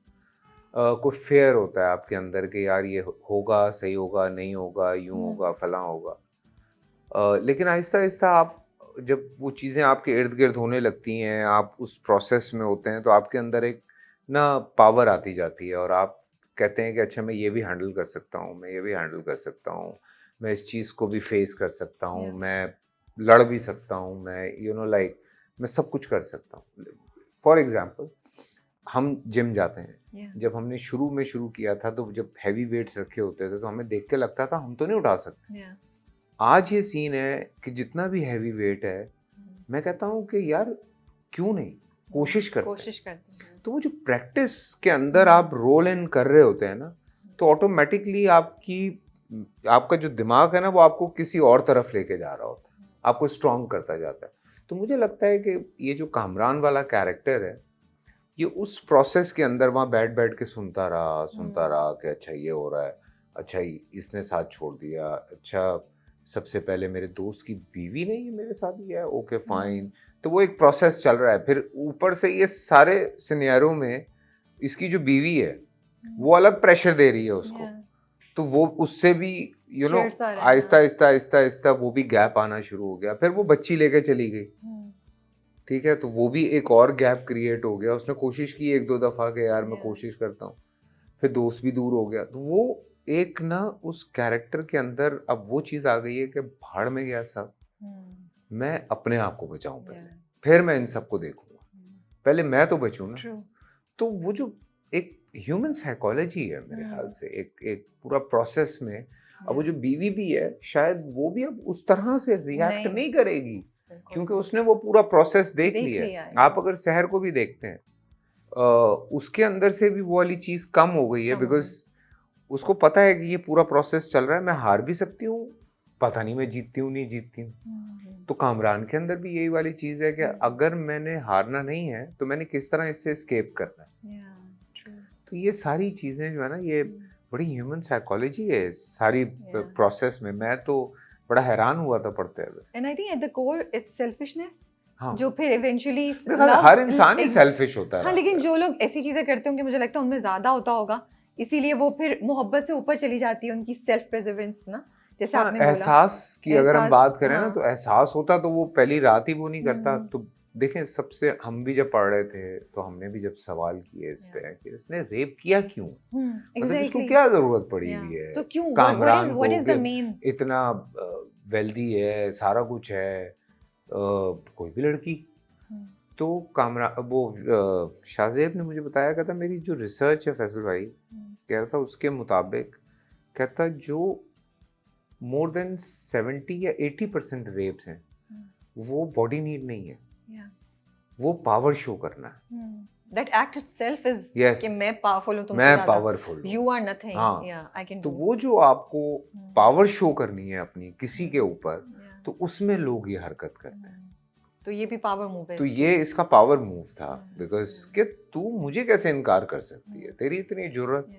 कोई फेयर होता है आपके अंदर कि यार ये होगा, सही होगा, नहीं होगा, यूं होगा, फलां होगा। लेकिन आहिस्ता आहिस्ता आप जब वो चीज़ें आपके इर्द गिर्द होने लगती हैं, आप उस प्रोसेस में होते हैं, तो आपके अंदर एक ना पावर आती जाती है, और आप कहते हैं कि अच्छा मैं ये भी हैंडल कर सकता हूँ, मैं ये भी हैंडल कर सकता हूँ, मैं इस चीज़ को भी फेस कर सकता हूँ, Yes. मैं लड़ भी सकता हूँ, मैं लाइक मैं सब कुछ कर सकता हूँ। फॉर एग्जाम्पल, हम जिम जाते हैं। Yeah. जब हमने शुरू किया था, तो जब हैवी वेट्स रखे होते थे तो हमें देख के लगता था हम तो नहीं उठा सकते। Yeah. आज ये सीन है कि जितना भी हैवी वेट है, मैं कहता हूँ कि यार क्यों नहीं, कोशिश करते हैं। तो वो जो प्रैक्टिस के अंदर आप रोल इन कर रहे होते हैं ना, तो ऑटोमेटिकली आपका जो दिमाग है ना, वो आपको किसी और तरफ लेके जा रहा होता है, आपको स्ट्रॉन्ग करता जाता है। तो मुझे लगता है कि ये जो कामरान वाला कैरेक्टर है, ये उस प्रोसेस के अंदर वहाँ बैठ बैठ के सुनता रहा कि अच्छा ये हो रहा है, अच्छा इसने साथ छोड़ दिया, अच्छा सबसे पहले मेरे दोस्त की बीवी ने ये मेरे साथ किया है, ओके फाइन। तो वो एक प्रोसेस चल रहा है, फिर ऊपर से ये सारे सिनेरियो में इसकी जो बीवी है वो अलग प्रेशर दे रही है उसको, तो वो उससे भी आहिस्ता आहिस्ता आहिस्ता आहिस्ता वो भी गैप आना शुरू हो गया। फिर वो बच्ची लेके चली गई, ठीक है, तो वो भी एक और गैप क्रिएट हो गया। उसने कोशिश की एक दो दफा के यार मैं कोशिश करता हूँ, फिर दोस्त भी दूर हो गया। तो वो एक ना उस कैरेक्टर के अंदर अब वो चीज आ गई है कि भाड़ में गया सब, मैं अपने आप को बचाऊं पहले, फिर मैं इन सबको देखूंगा, पहले मैं तो बचूं ना। तो वो जो एक ह्यूमन साइकोलॉजी है मेरे ख्याल से, एक पूरा प्रोसेस में, अब वो जो बीवी भी है शायद वो भी अब उस तरह से रिएक्ट नहीं करेगी, क्योंकि उसने वो पूरा प्रोसेस देख लिया है। आप अगर शहर को भी देखते हैं, उसके अंदर से भी वो वाली चीज कम हो गई है, बिकॉज उसको पता है कि ये पूरा प्रोसेस चल रहा है, मैं हार भी सकती हूँ, पता नहीं मैं जीतती हूँ नहीं जीतती हूँ। तो कामरान के अंदर भी यही वाली चीज है कि अगर मैंने हारना नहीं है तो मैंने किस तरह इससे एस्केप करना है। तो ये सारी चीजें जो है ना, ये बड़ी ह्यूमन साइकोलॉजी है सारी प्रोसेस में। मैं तो बड़ा हैरान हुआ था पढ़ते हुए। And I think at the core it's selfishness, हाँ, जो फिर इवेंचुअली हर इंसान ही सेल्फिश होता है। हाँ, लेकिन जो लोग ऐसी चीजें करते होंगे मुझे लगता है उनमें ज्यादा होता होगा, इसीलिए वो फिर मोहब्बत से ऊपर चली जाती है उनकी सेल्फ प्रिजर्वेंस ना, जैसे आपने बोला एहसास की अगर हम बात करें ना, तो एहसास होता तो वो पहली रात ही वो नहीं करता। तो देखें, सबसे हम भी जब पढ़ रहे थे तो हमने भी जब सवाल किए इस पे कि इसने रेप किया क्यों, मतलब इसको क्या जरूरत पड़ी हुई है, so क्यों, Kamran what is the main? इतना वेल्दी है, सारा कुछ है, कोई भी लड़की। तो कामरान वो शाहजेब ने मुझे बताया, कहता मेरी जो रिसर्च है फैसल भाई, कह रहा था उसके मुताबिक, कहता जो मोर देन 70 या 80% रेप्स हैं वो बॉडी नीड नहीं है, वो पावर शो करना है। That act itself is कि मैं पावरफुल हूँ, तुमसे मैं पावरफुल हूँ, you are nothing, yeah, I can do। तो वो जो आपको पावर शो करनी है अपनी किसी के ऊपर, तो उसमें लोग ये हरकत करते हैं। तो ये भी पावर मूव है, तो ये इसका पावर मूव था, बिकॉज कि तू मुझे कैसे इनकार कर सकती है, तेरी इतनी जरूरत।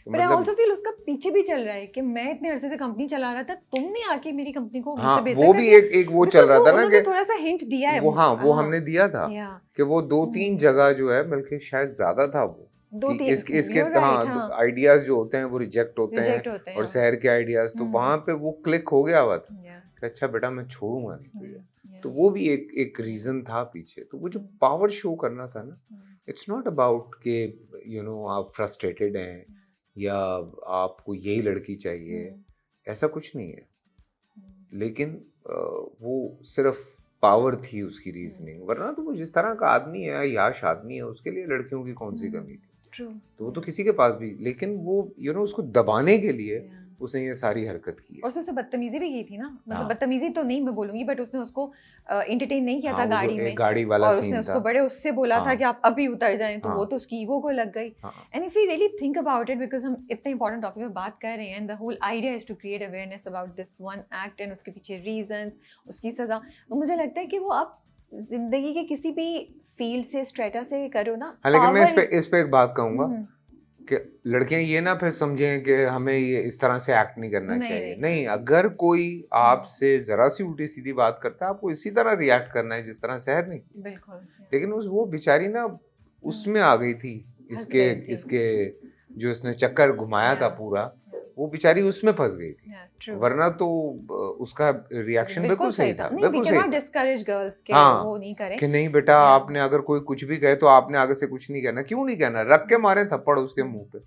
But I also feel उसका पीछे भी चल रहा है कि मैं इतने अरसे से कंपनी चला रहा था, तुमने आके मेरी कंपनी को हाँ, वो भी एक वो चल रहा था ना कि थोड़ा सा हिंट दिया है वो, हाँ वो हमने दिया था कि वो 2-3 जगह जो है, बल्कि शायद ज्यादा था वो, कि इसके हाँ आइडियाज जो होते हैं वो रिजेक्ट होते हैं और शहर के आइडियाज, तो वहां पे वो क्लिक हो गया हुआ था कि अच्छा बेटा मैं छोड़ूंगा नहीं तुझे। तो वो भी एक रीजन था पीछे। तो वो जो पावर शो करना था ना, इट्स नॉट अबाउट के आप फ्रस्ट्रेटेड हैं या आपको यही लड़की चाहिए, ऐसा कुछ नहीं है। लेकिन वो सिर्फ पावर थी उसकी रीजनिंग, वरना तो वो जिस तरह का आदमी है, याश आदमी है, उसके लिए लड़कियों की कौन सी कमी थी। तो वो तो किसी के पास भी, लेकिन वो उसको दबाने के लिए उसने ये सारी हरकत की है। और उससे बदतमीजी भी की थी ना, मतलब बदतमीजी तो नहीं मैं बोलूंगी, बट उसने उसको एंटरटेन नहीं किया था गाड़ी में, गाड़ी वाला और सीन उसने उसको बड़े उससे बोला था कि आप अभी उतर जाएं, तो वो तो उसकी ईगो को लग गई। And if you really think about it, because हम इतने इंपॉर्टेंट टॉपिक पे बात कर रहे हैं, and the whole idea is to create awareness about this one act and उसके पीछे रीजंस, उसकी सजा, तो मुझे लगता है कि वो आप जिंदगी के किसी भी फील्ड से, स्ट्रेटा से करो ना। लेकिन मैं इस पे एक बात कहूंगा कि लड़कियां ये ना फिर समझें कि हमें ये इस तरह से एक्ट नहीं करना चाहिए। नहीं, अगर कोई आपसे जरा सी उल्टी सीधी बात करता है, आपको इसी तरह रिएक्ट करना है जिस तरह शहर ने किया। बिल्कुल। लेकिन वो बेचारी ना उसमें आ गई थी, इसके जो इसने चक्कर घुमाया था पूरा, वो बेचारी उसमें फंस गई थी, वरना तो उसका रिएक्शन बिल्कुल सही था। बिल्कुल सही था। डिस्करेज गर्ल्स के वो नहीं करें कि नहीं बेटा आपने अगर कोई कुछ भी कहे तो आपने आगे से कुछ नहीं कहना। क्यों नहीं कहना? रख के मारे थप्पड़ उसके मुंह पे,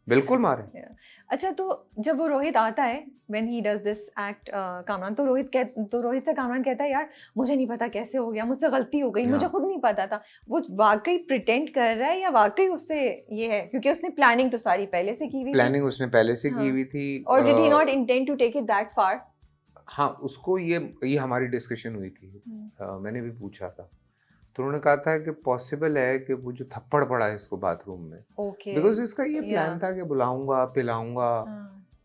बिल्कुल मारे। अच्छा, तो जब वो रोहित आता है, when he does this act Kamran, तो रोहित से कामरान कहता है यार मुझे नहीं पता कैसे हो गया, मुझसे गलती हो गई, मुझे खुद नहीं पता था। वो वाकई प्रिटेंड कर रहा है या वाकई उससे ये है? क्योंकि उसने प्लानिंग तो सारी पहले से की हुई थी। प्लानिंग उसने पहले से की हुई थी। और did he not intend to take it that far? हाँ, उसको ये हमारी डिस्कशन हुई थी, मैंने भी पूछा था, तो उन्होंने कहा था कि पॉसिबल है कि वो जो थप्पड़ पड़ा है इसको बाथरूम में, बिकॉज इसका ये प्लान था कि बुलाऊंगा, पिलाऊंगा,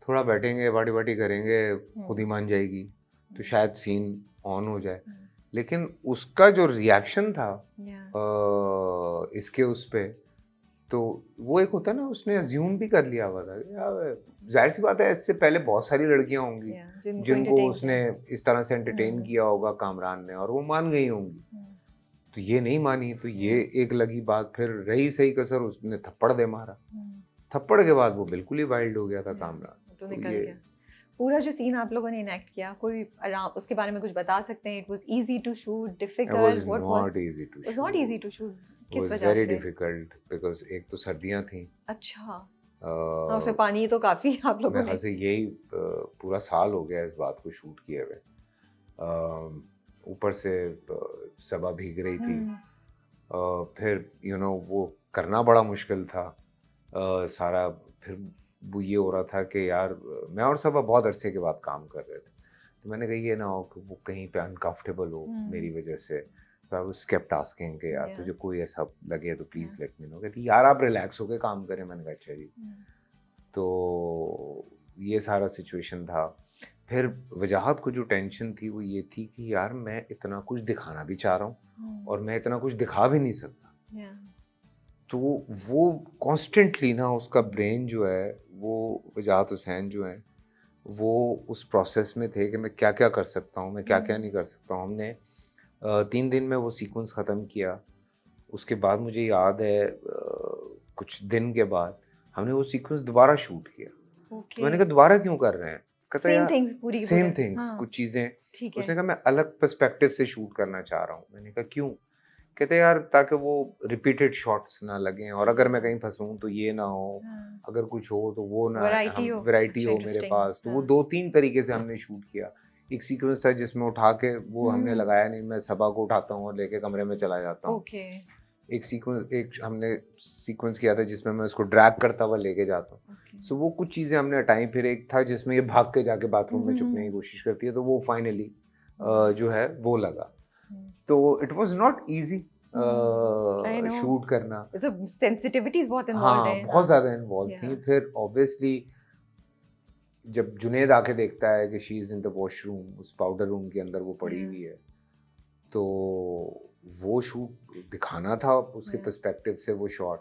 थोड़ा बैठेंगे, बाटी बाटी करेंगे, खुद ही मान जाएगी, तो शायद सीन ऑन हो जाए। लेकिन उसका जो रिएक्शन था Yeah. इसके उस पे, तो वो एक होता है ना, उसने अज्यूम भी कर लिया हुआ था यार, जाहिर सी बात है इससे पहले बहुत सारी लड़कियां होंगी Yeah. जिनको जिनको entertain उसने किया। इस तरह से एंटरटेन हम्म। किया होगा कामरान ने, और वो मान गई होंगी। तो ये नहीं मानी, तो ये एक लगी बात। फिर रही सही कसर, उसने थप्पड़ दे मारा। थप्पड़ के बाद वो बिल्कुल ही वाइल्ड हो गया था कामरान। तो निकल ये गया। पूरा जो सीन आप लोगों ने इनेक्ट किया, कोई आराम उसके बारे में कुछ बता सकते हैं? It was easy to shoot, it difficult, was what not was? easy to was not easy shoot. To shoot. It किस was वजह very से? difficult because एक तो सर्दियां थी। अच्छा। हाँ, उसमें पानी तो काफी आप लोगों मेरे ने। ख्याल से यही पूरा साल हो गया इस बात को शूट किए हुए। ऊपर से सबा भीग रही थी। फिर वो करना बड़ा मुश्किल था सारा। फिर वो ये हो रहा था कि यार मैं और सबा बहुत अरसे के बाद काम कर रहे थे, तो मैंने कहा ये ना हो कि वो कहीं पे अनकंफर्टेबल हो मेरी वजह से। तो आई वाज केप्ट आस्किंग कि यार तुझे कोई ऐसा लगे तो प्लीज़ लेट मी नो। कहती यार आप रिलैक्स होके काम करें। मैंने कहा अच्छा जी। तो ये सारा सिचुएशन था। फिर वजाहत को जो टेंशन थी वो ये थी कि यार मैं इतना कुछ दिखाना भी चाह रहा हूँ और मैं इतना कुछ दिखा भी नहीं सकता। तो वो कॉन्स्टेंटली ना उसका ब्रेन जो है, वो वजाहत हुसैन जो है, वो उस प्रोसेस में थे कि मैं क्या क्या कर सकता हूँ, मैं क्या क्या नहीं कर सकता हूँ। हमने 3 दिन में वो सीक्वेंस ख़त्म किया। उसके बाद मुझे याद है कुछ दिन के बाद हमने वो सीक्वेंस दोबारा शूट किया। तो मैंने कहा दोबारा क्यों कर रहे हैं? कहता यार सेम थिंग्स, कुछ चीज़ें। उसने कहा मैं अलग पर्सपेक्टिव से शूट करना चाह रहा हूँ। मैंने कहा क्यों? कहते यार ताकि वो रिपीटेड शॉट्स ना लगें, और अगर मैं कहीं फंसूं तो ये ना हो, अगर कुछ हो तो वो ना, वैरायटी हो मेरे पास। तो वो 2-3 तरीके से हमने शूट किया। एक सीक्वेंस था जिसमें उठा के वो हमने लगाया नहीं, मैं सबा को उठाता हूँ और लेके कमरे में चला जाता हूँ। एक हमने सीक्वेंस किया था जिसमें मैं उसको ड्रैग करता हुआ लेके जाता हूँ। सो वो कुछ चीज़ें हमने हटाई। फिर एक था जिसमें ये भाग के जाके बाथरूम में छुपने की कोशिश करती है, तो वो फाइनली जो है वो लगा। तो it was not easy shoot करना। सेंसिटिविटीज बहुत इन्वॉल्व हैं। बहुत ज़्यादा इन्वॉल्व थी। फिर ऑब्वियसली जब जुनेद आके देखता है कि she is in the washroom, उस पाउडर रूम के अंदर वो पड़ी हुई है, तो वो शूट दिखाना था उसके पर्सपेक्टिव से। वो शॉट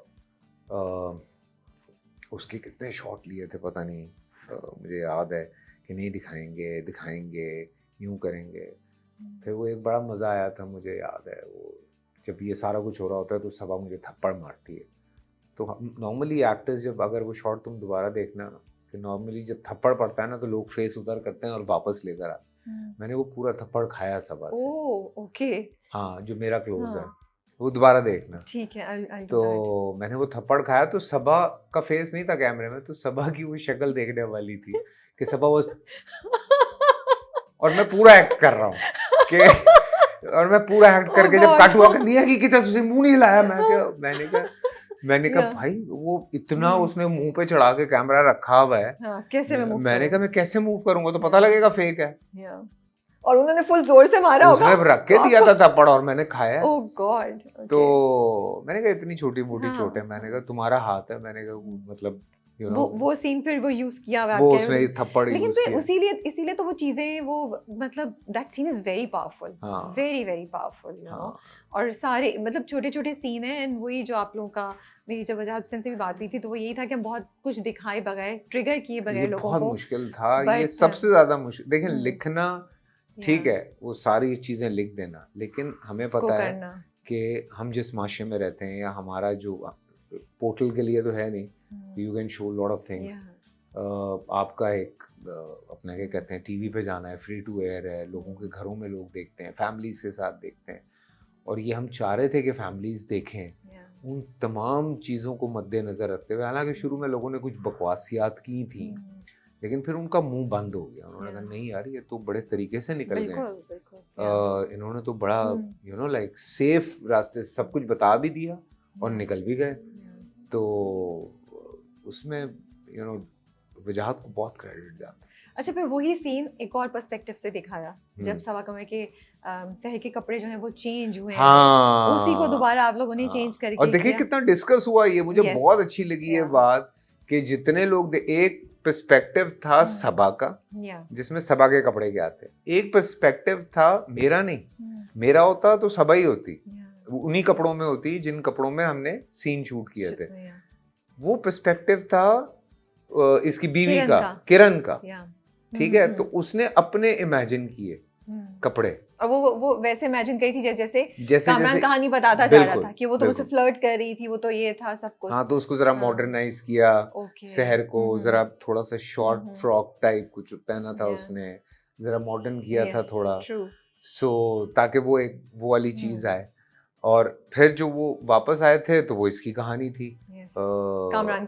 उसके कितने शॉट लिए थे पता नहीं। मुझे याद है कि नहीं दिखाएंगे यूं करेंगे। फिर वो एक बड़ा मज़ा आया था, मुझे याद है वो जब ये सारा कुछ हो रहा होता है तो सबा मुझे थप्पड़ मारती है। तो हम नॉर्मली एक्टर्स जब अगर वो शॉट तुम दोबारा देखना कि नॉर्मली जब थप्पड़ पड़ता है ना तो लोग फेस उधर करते हैं और वापस लेकर आते। मैंने वो पूरा थप्पड़ खाया सबा से। ओके। हाँ, जो मेरा क्लोज है वो दोबारा देखना। ठीक है। तो मैंने वो थप्पड़ खाया तो सबा का फेस नहीं था कैमरे में, तो सबा की वो शक्ल देखने वाली थी कि सबा वो और मैं पूरा एक्ट कर रहा हूँ कि और मैं पूरा एक्ट करके जब काटू आकर नहीं है कि कितना तुझे मुंह नहीं हिलाया। मैंने कहा भाई वो इतना उसने मुंह पे चढ़ा के कैमरा रखा हुआ है। कैसे मैं मैंने कहा मैं कैसे मूव करूंगा, तो पता लगेगा फेक है। और उन्होंने फुल जोर से मारा होगा। उसने रख के दिया था थप्पड़ और मैंने खाया। ओह गॉड। तो मैंने कहा इतनी छोटी मोटी चोट है। मैंने कहा तुम्हारा हाथ है। मैंने कहा मतलब वो सीन फिर वो यूज किया हुआ, वो उसने थप्पड़ लेकिन यूज फिर किया। इसीलिए तो वो चीजें वो मतलब that scene is very powerful, very very powerful, you know. और सारे मतलब छोटे छोटे सीन हैं। एंड वही जो आप लोगों का, मेरी जब वजाहत हुसैन से भी बात हुई थी तो वो यही था कि हम बहुत कुछ दिखाए बगैर, ट्रिगर किए बगैर लोगों को। बहुत मुश्किल था ये, सबसे ज्यादा मुश्किल। देखें लिखना ठीक है, वो सारी चीजें लिख देना, लेकिन हमें पता है कि हम जिस माशरे में रहते हैं या हमारा जो पोर्टल के लिए तो है नहीं, you can show lot of things. आपका एक अपना क्या कहते हैं टीवी पे जाना है, फ्री टू एयर है, लोगों के घरों में लोग देखते हैं, फैमिलीज के साथ देखते हैं। और ये हम चाह रहे थे कि फैमिलीज देखें उन तमाम चीज़ों को मद्देनज़र रखते हुए। हालांकि शुरू में लोगों ने कुछ बकवासियात की थी, लेकिन फिर उनका मुंह बंद हो गया। उन्होंने कहा नहीं यार ये तो बड़े तरीके से निकल गए। इन्होंने तो बड़ा लाइक सेफ रास्ते सब कुछ बता भी दिया और निकल भी गए। तो उसमें वजाहत को बहुत क्रेडिट जाता है। अच्छा, फिर वही सीन एक और पर्सपेक्टिव से दिखाया जब सबा कमर के सहर के कपड़े जो हैं वो चेंज हुए। हाँ, उसी को दोबारा आप लोगों ने चेंज करके और देखिए कितना डिस्कस हुआ ये। मुझे बहुत अच्छी लगी ये बात कि जितने लोग, एक पर्सपेक्टिव था सबा का जिसमें सबा के कपड़े क्या थे, एक पर्सपेक्टिव था मेरा नहीं, मेरा होता तो सबा ही होती, Yeah. उन्हीं कपड़ों में होती जिन कपड़ों में हमने सीन शूट किए थे। Yeah. वो पर्सपेक्टिव था इसकी बीवी किरण का, का। किरण का, Yeah. ठीक है। तो उसने अपने इमेजिन किए कपड़े, और वो वैसे इमेजिन करी थी जैसे जैसे कामरान जैसे कहानी बताता जा रहा बिल्कुल था कि वो तो मुझसे बिल्कुल। फ्लर्ट कर रही थी, वो तो ये था सब कुछ। हाँ, तो उसको जरा हाँ। मॉडर्नाइज किया, ओके। शहर को जरा थोड़ा सा शॉर्ट फ्रॉक टाइप कुछ पहना था Yeah. उसने, जरा मॉडर्न किया था Yes, थोड़ा, true. सो ताकि वो एक वो वाली चीज आए। और फिर जो वो वापस आए थे तो वो इसकी कहानी थी, Yes.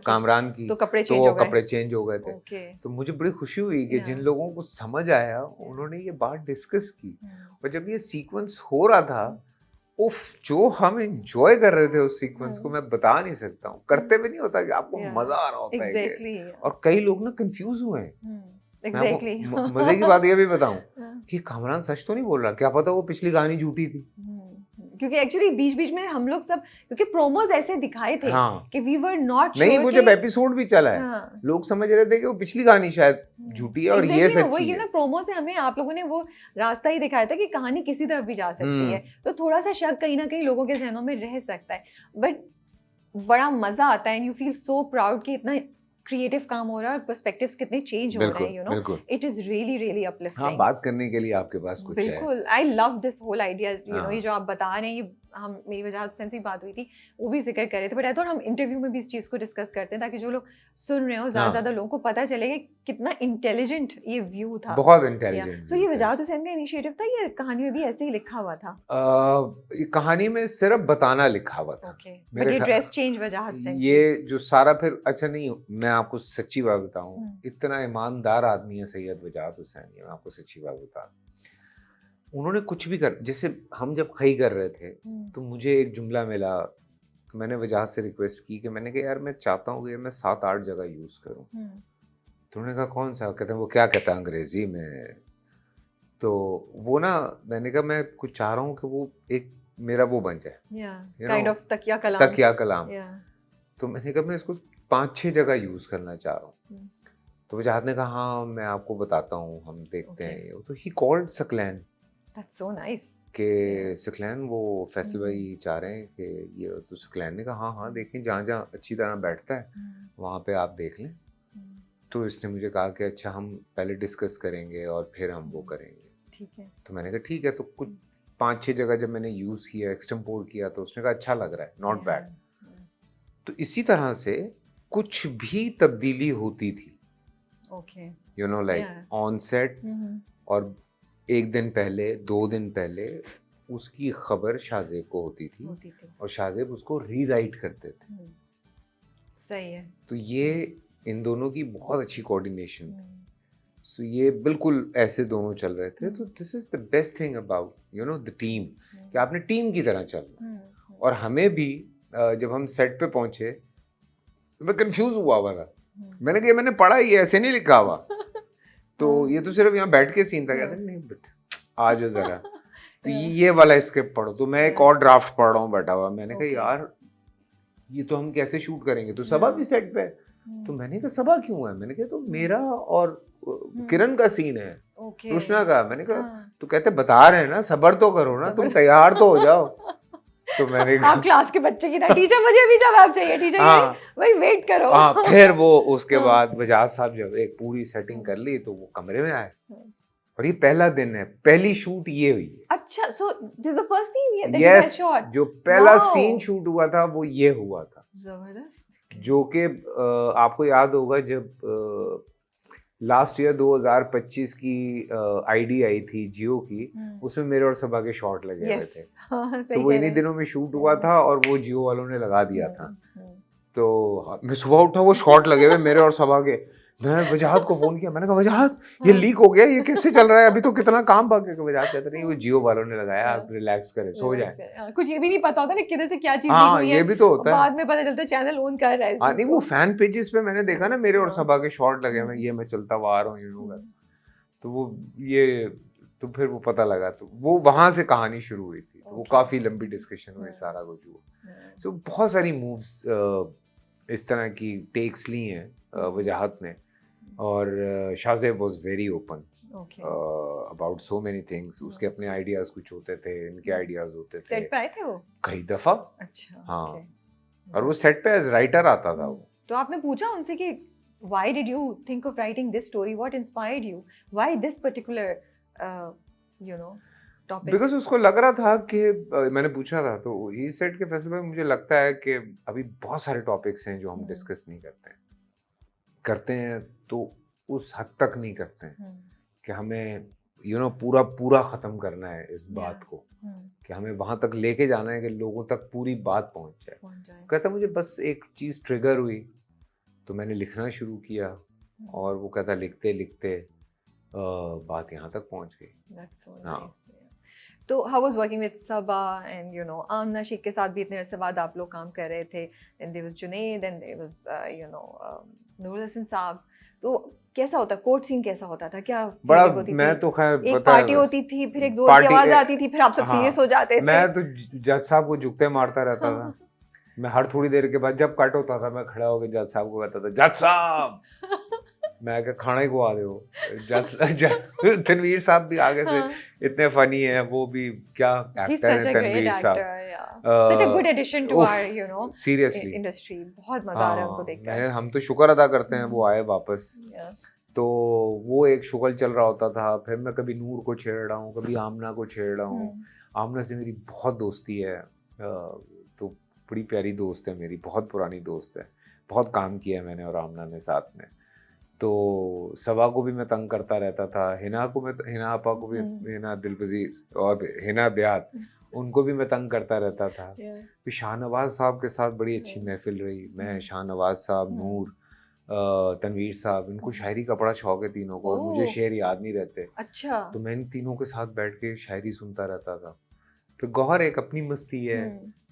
कामरान की, तो कपड़े तो चेंज वो हो गए। कपड़े चेंज हो गए थे। ओके। तो मुझे बड़ी खुशी हुई कि जिन लोगों को समझ आया उन्होंने ये बात डिस्कस की। और जब ये सीक्वेंस हो रहा था, उफ, जो हम एंजॉय कर रहे थे उस सीक्वेंस को मैं बता नहीं सकता हूँ। करते भी नहीं होता कि आपको मजा आ रहा होता है Exactly. और कई लोग ना कंफ्यूज हुए हैं। मैं Exactly. आपको मजे की बात ये भी बताऊं कि कामरान सच तो नहीं बोल रहा, क्या पता वो पिछली कहानी झूठी थी। क्योंकि एक्चुअली बीच बीच में हम लोग सब, क्योंकि प्रोमोज ऐसे दिखाए थे हाँ। कि वी वर नॉट नहीं, वो जब एपिसोड भी चला है, हाँ। लोग समझ रहे थे कि वो पिछली कहानी शायद झूठी है और ये सच्ची है। ना प्रोमो से हमें आप लोगों ने वो रास्ता ही दिखाया था कि कहानी किसी तरफ भी जा सकती है, तो थोड़ा सा शक कहीं ना कहीं लोगों के जहनों में रह सकता है, बट बड़ा मजा आता है and you feel so proud कि इतना क्रिएटिव काम हो रहा है, पर्सपेक्टिव्स कितने चेंज हो रहे हैं, you know, it is really really uplifting. हाँ, बात करने के लिए आपके पास कुछ है। बिल्कुल, I love this whole idea, you know, ये जो आप बता रहे हैं, ये हम मेरी वजह से ही बात हुई थी, वो भी जिक्र कर रहे थे, बट आई थॉट हम इंटरव्यू में भी इस चीज को डिस्कस करते हैं ताकि जो लोग सुन रहे हो ज्यादा लोगों को पता चलेगा कितना इंटेलिजेंट ये व्यू था। बहुत इंटेलिजेंट। सो ये वजाहत हुसैन का इनिशिएटिव था, ये कहानी में भी ऐसे ही लिखा हुआ था? कहानी में सिर्फ बताना लिखा हुआ था। ओके, बट ये ड्रेस चेंज वजाहत हुसैन, ये जो सारा फिर अच्छा नहीं, मैं आपको सच्ची बात बताऊं, इतना ईमानदार आदमी है सैयद वजाहत हुसैन, ये मैं आपको सच्ची बात बता, उन्होंने कुछ भी कर, जैसे हम जब खई कर रहे थे तो मुझे एक जुमला मिला, तो मैंने वजाहत से रिक्वेस्ट की कि मैंने कहा यार मैं चाहता हूँ कि मैं 7-8 जगह यूज करूँ। तो उन्होंने कहा कौन सा? कहते हैं वो क्या कहता है अंग्रेजी में, तो वो ना, मैंने कहा मैं कुछ चाह रहा हूँ कि वो एक मेरा वो बन जाए, काइंड ऑफ तकिया कलाम। तकिया कलाम। तो मैंने कहा मैं इसको 5-6 जगह यूज करना चाह रहा हूँ। तो वजाहत ने कहा हाँ मैं आपको बताता हूँ, हम देखते हैं। तो he called Saqlain. That's so nice. कि सकलैन वो फैसल भाई चाह रहे हैं कि ये, तो सकलैन ने कहा हाँ देखें, जहाँ जहाँ अच्छी तरह बैठता है वहाँ पे आप देख लें। तो इसने मुझे कहा कि अच्छा हम पहले डिस्कस करेंगे और फिर हम वो करेंगे। ठीक है। तो मैंने कहा ठीक है। तो कुछ 5-6 जगह जब मैंने यूज़ किया, एक्सटेम्पोर्ट किया, तो उसने कहा अच्छा लग रहा है, नॉट बैड। तो इसी तरह से कुछ भी तब्दीली होती थी, you know, like on set, और 1 दिन पहले 2 दिन पहले उसकी खबर शाहजेब को होती थी और शाहजेब उसको रीराइट करते थे। सही है। तो ये इन दोनों की बहुत अच्छी कोऑर्डिनेशन थी। सो ये बिल्कुल ऐसे दोनों चल रहे थे। तो this is the best thing about, you know, the team, कि आपने टीम की तरह चलना। और हमें भी जब हम सेट पे पहुंचे, मैं कंफ्यूज हुआ था। मैंने कहा मैंने पढ़ा, ये ऐसे नहीं लिखा हुआ, तो ये तो सिर्फ यहाँ बैठ के सीन था। कहते नहीं बेटा आ जाओ जरा, तो ये वाला स्क्रिप्ट पढ़ो। तो मैं एक और ड्राफ्ट पढ़ रहा हूँ बैठा हुआ। मैंने कहा यार ये तो हम कैसे शूट करेंगे? तो सबा भी सेट पे। तो मैंने कहा सबा क्यों है? मैंने कहा तो मेरा और किरण का सीन है, कृष्णा का। मैंने कहा तो कहते बता रहे हैं ना, सबर तो करो ना, तुम तैयार तो हो जाओ। तो मैंने आप क्लास के बच्चे की तरह, टीचर मुझे भी जवाब चाहिए, टीचर भाई वेट करो। हाँ, फिर वो उसके बाद वजाहत साहब जब एक पूरी सेटिंग कर ली तो वो कमरे में आए, और ये पहला दिन है, पहली शूट ये हुई है। अच्छा, so this is the first seen that you have shot? जो पहला सीन शूट हुआ था वो ये हुआ था। जबरदस्त। जो कि आपको याद होगा जब लास्ट ईयर 2025 की आईडी आई थी जियो की, उसमें मेरे और सबा के शॉट लगे हुए थे। तो वो इन्हीं दिनों में शूट हुआ था और वो जियो वालों ने लगा दिया था। तो मैं सुबह उठा, वो शॉट लगे हुए मेरे और सबा के। मैं वजाहत को फोन किया, मैंने कहा वजाहत ये लीक हो गया, ये कैसे चल रहा है? अभी तो कितना काम बाकी है। वजाहत कहते नहीं वो जियो वालों ने लगाया, आप रिलैक्स करें, सो जाए। कुछ ये भी नहीं पता होता ना किधर से क्या चीज लीक हुई है, ये भी तो होता है, बाद में पता चलता है चैनल ऑन कर रहा है। हाँ, नहीं वो फैन पेजेस पे मैंने देखा ना मेरे और सबा के शॉट लगे हुए, ये मैं चलता हुआ आ रहा हूँ, यू नो। तो वो ये, तो फिर वो पता लगा, तो वो वहां से कहानी शुरू हुई थी। वो काफी लंबी डिस्कशन हुई, सारा कुछ हुआ। सो बहुत सारी मूव्स इस तरह की टेक्स ली हैं वजाहत ने, और Shahzeb was very open Okay. About so many things. उसके अपने आइडियाज कुछ होते थे, इनके आइडियाज होते थे। सेट पे आए थे वो? कई दफा। अच्छा। हाँ। okay. और वो सेट पे एज राइटर आता था वो। तो आपने पूछा उनसे कि why did you think of writing this story? What inspired you? Why this particular, you know, topic? Because उसको लग रहा था कि मैंने पूछा था तो ही सेड के फैसले में मुझे लगता है कि अभी बहुत सारे टॉपिक्स हैं जो हम डिस्कस नहीं करते हैं तो उस हद तक नहीं करते हैं कि हमें पूरा पूरा खत्म करना है इस बात को, कि हमें वहां तक लेके जाना है कि लोगों तक पूरी बात पहुंच जाए। कहता मुझे बस एक चीज ट्रिगर हुई तो मैंने लिखना शुरू किया और वो कहता लिखते लिखते बात यहाँ तक पहुंच गई। हाँ। तो how was working with Saba and Aamna Sheikh के साथ भी इतने अरसे बाद आप लोग काम कर रहे थे, and there was Junaid and there was Nurul Hasan साहब। तो कैसा होता, कोर्ट सीन कैसा होता था? क्या बड़ा होती मैं थी? तो खैर एक पार्टी होती थी, फिर एक जोर की आवाज आती थी, फिर आप सब सीरियस हो जाते थे। मैं तो जज साहब को झुकते मारता रहता था। मैं हर थोड़ी देर के बाद जब कट होता था मैं खड़ा होकर जज साहब को कहता था जज साहब मैं क्या खाना ही खुआ दो। तनवीर साहब भी आगे से इतने फनी हैं, वो भी क्या एक्टर हैं तनवीर साहब। Such a good addition to our seriously industry. बहुत मजा आ रहा है उनको देखकर। हम तो शुक्र अदा करते हैं वो आए वापस। तो वो एक शुगल चल रहा होता था। फिर मैं कभी नूर को छेड़ रहा हूँ, कभी आमना को छेड़ रहा हूँ। आमना से मेरी बहुत दोस्ती है, तो बड़ी प्यारी दोस्त है मेरी, बहुत पुरानी दोस्त है। बहुत काम किया है मैंने और आमना ने साथ में। तो सबा को भी मैं तंग करता रहता था, हिना को मैं, हिना आपा को भी, हिना दिलपजीर और हिना ब्यात, उनको भी मैं तंग करता रहता था। फिर शाहनवाज साहब के साथ बड़ी अच्छी महफिल रही। मैं, शाहनवाज साहब, नूर, तनवीर साहब, इनको शायरी का बड़ा शौक है तीनों को, और मुझे शेर याद नहीं रहते। अच्छा। तो मैं इन तीनों के साथ बैठ के शायरी सुनता रहता था। फिर गौहर एक अपनी मस्ती है,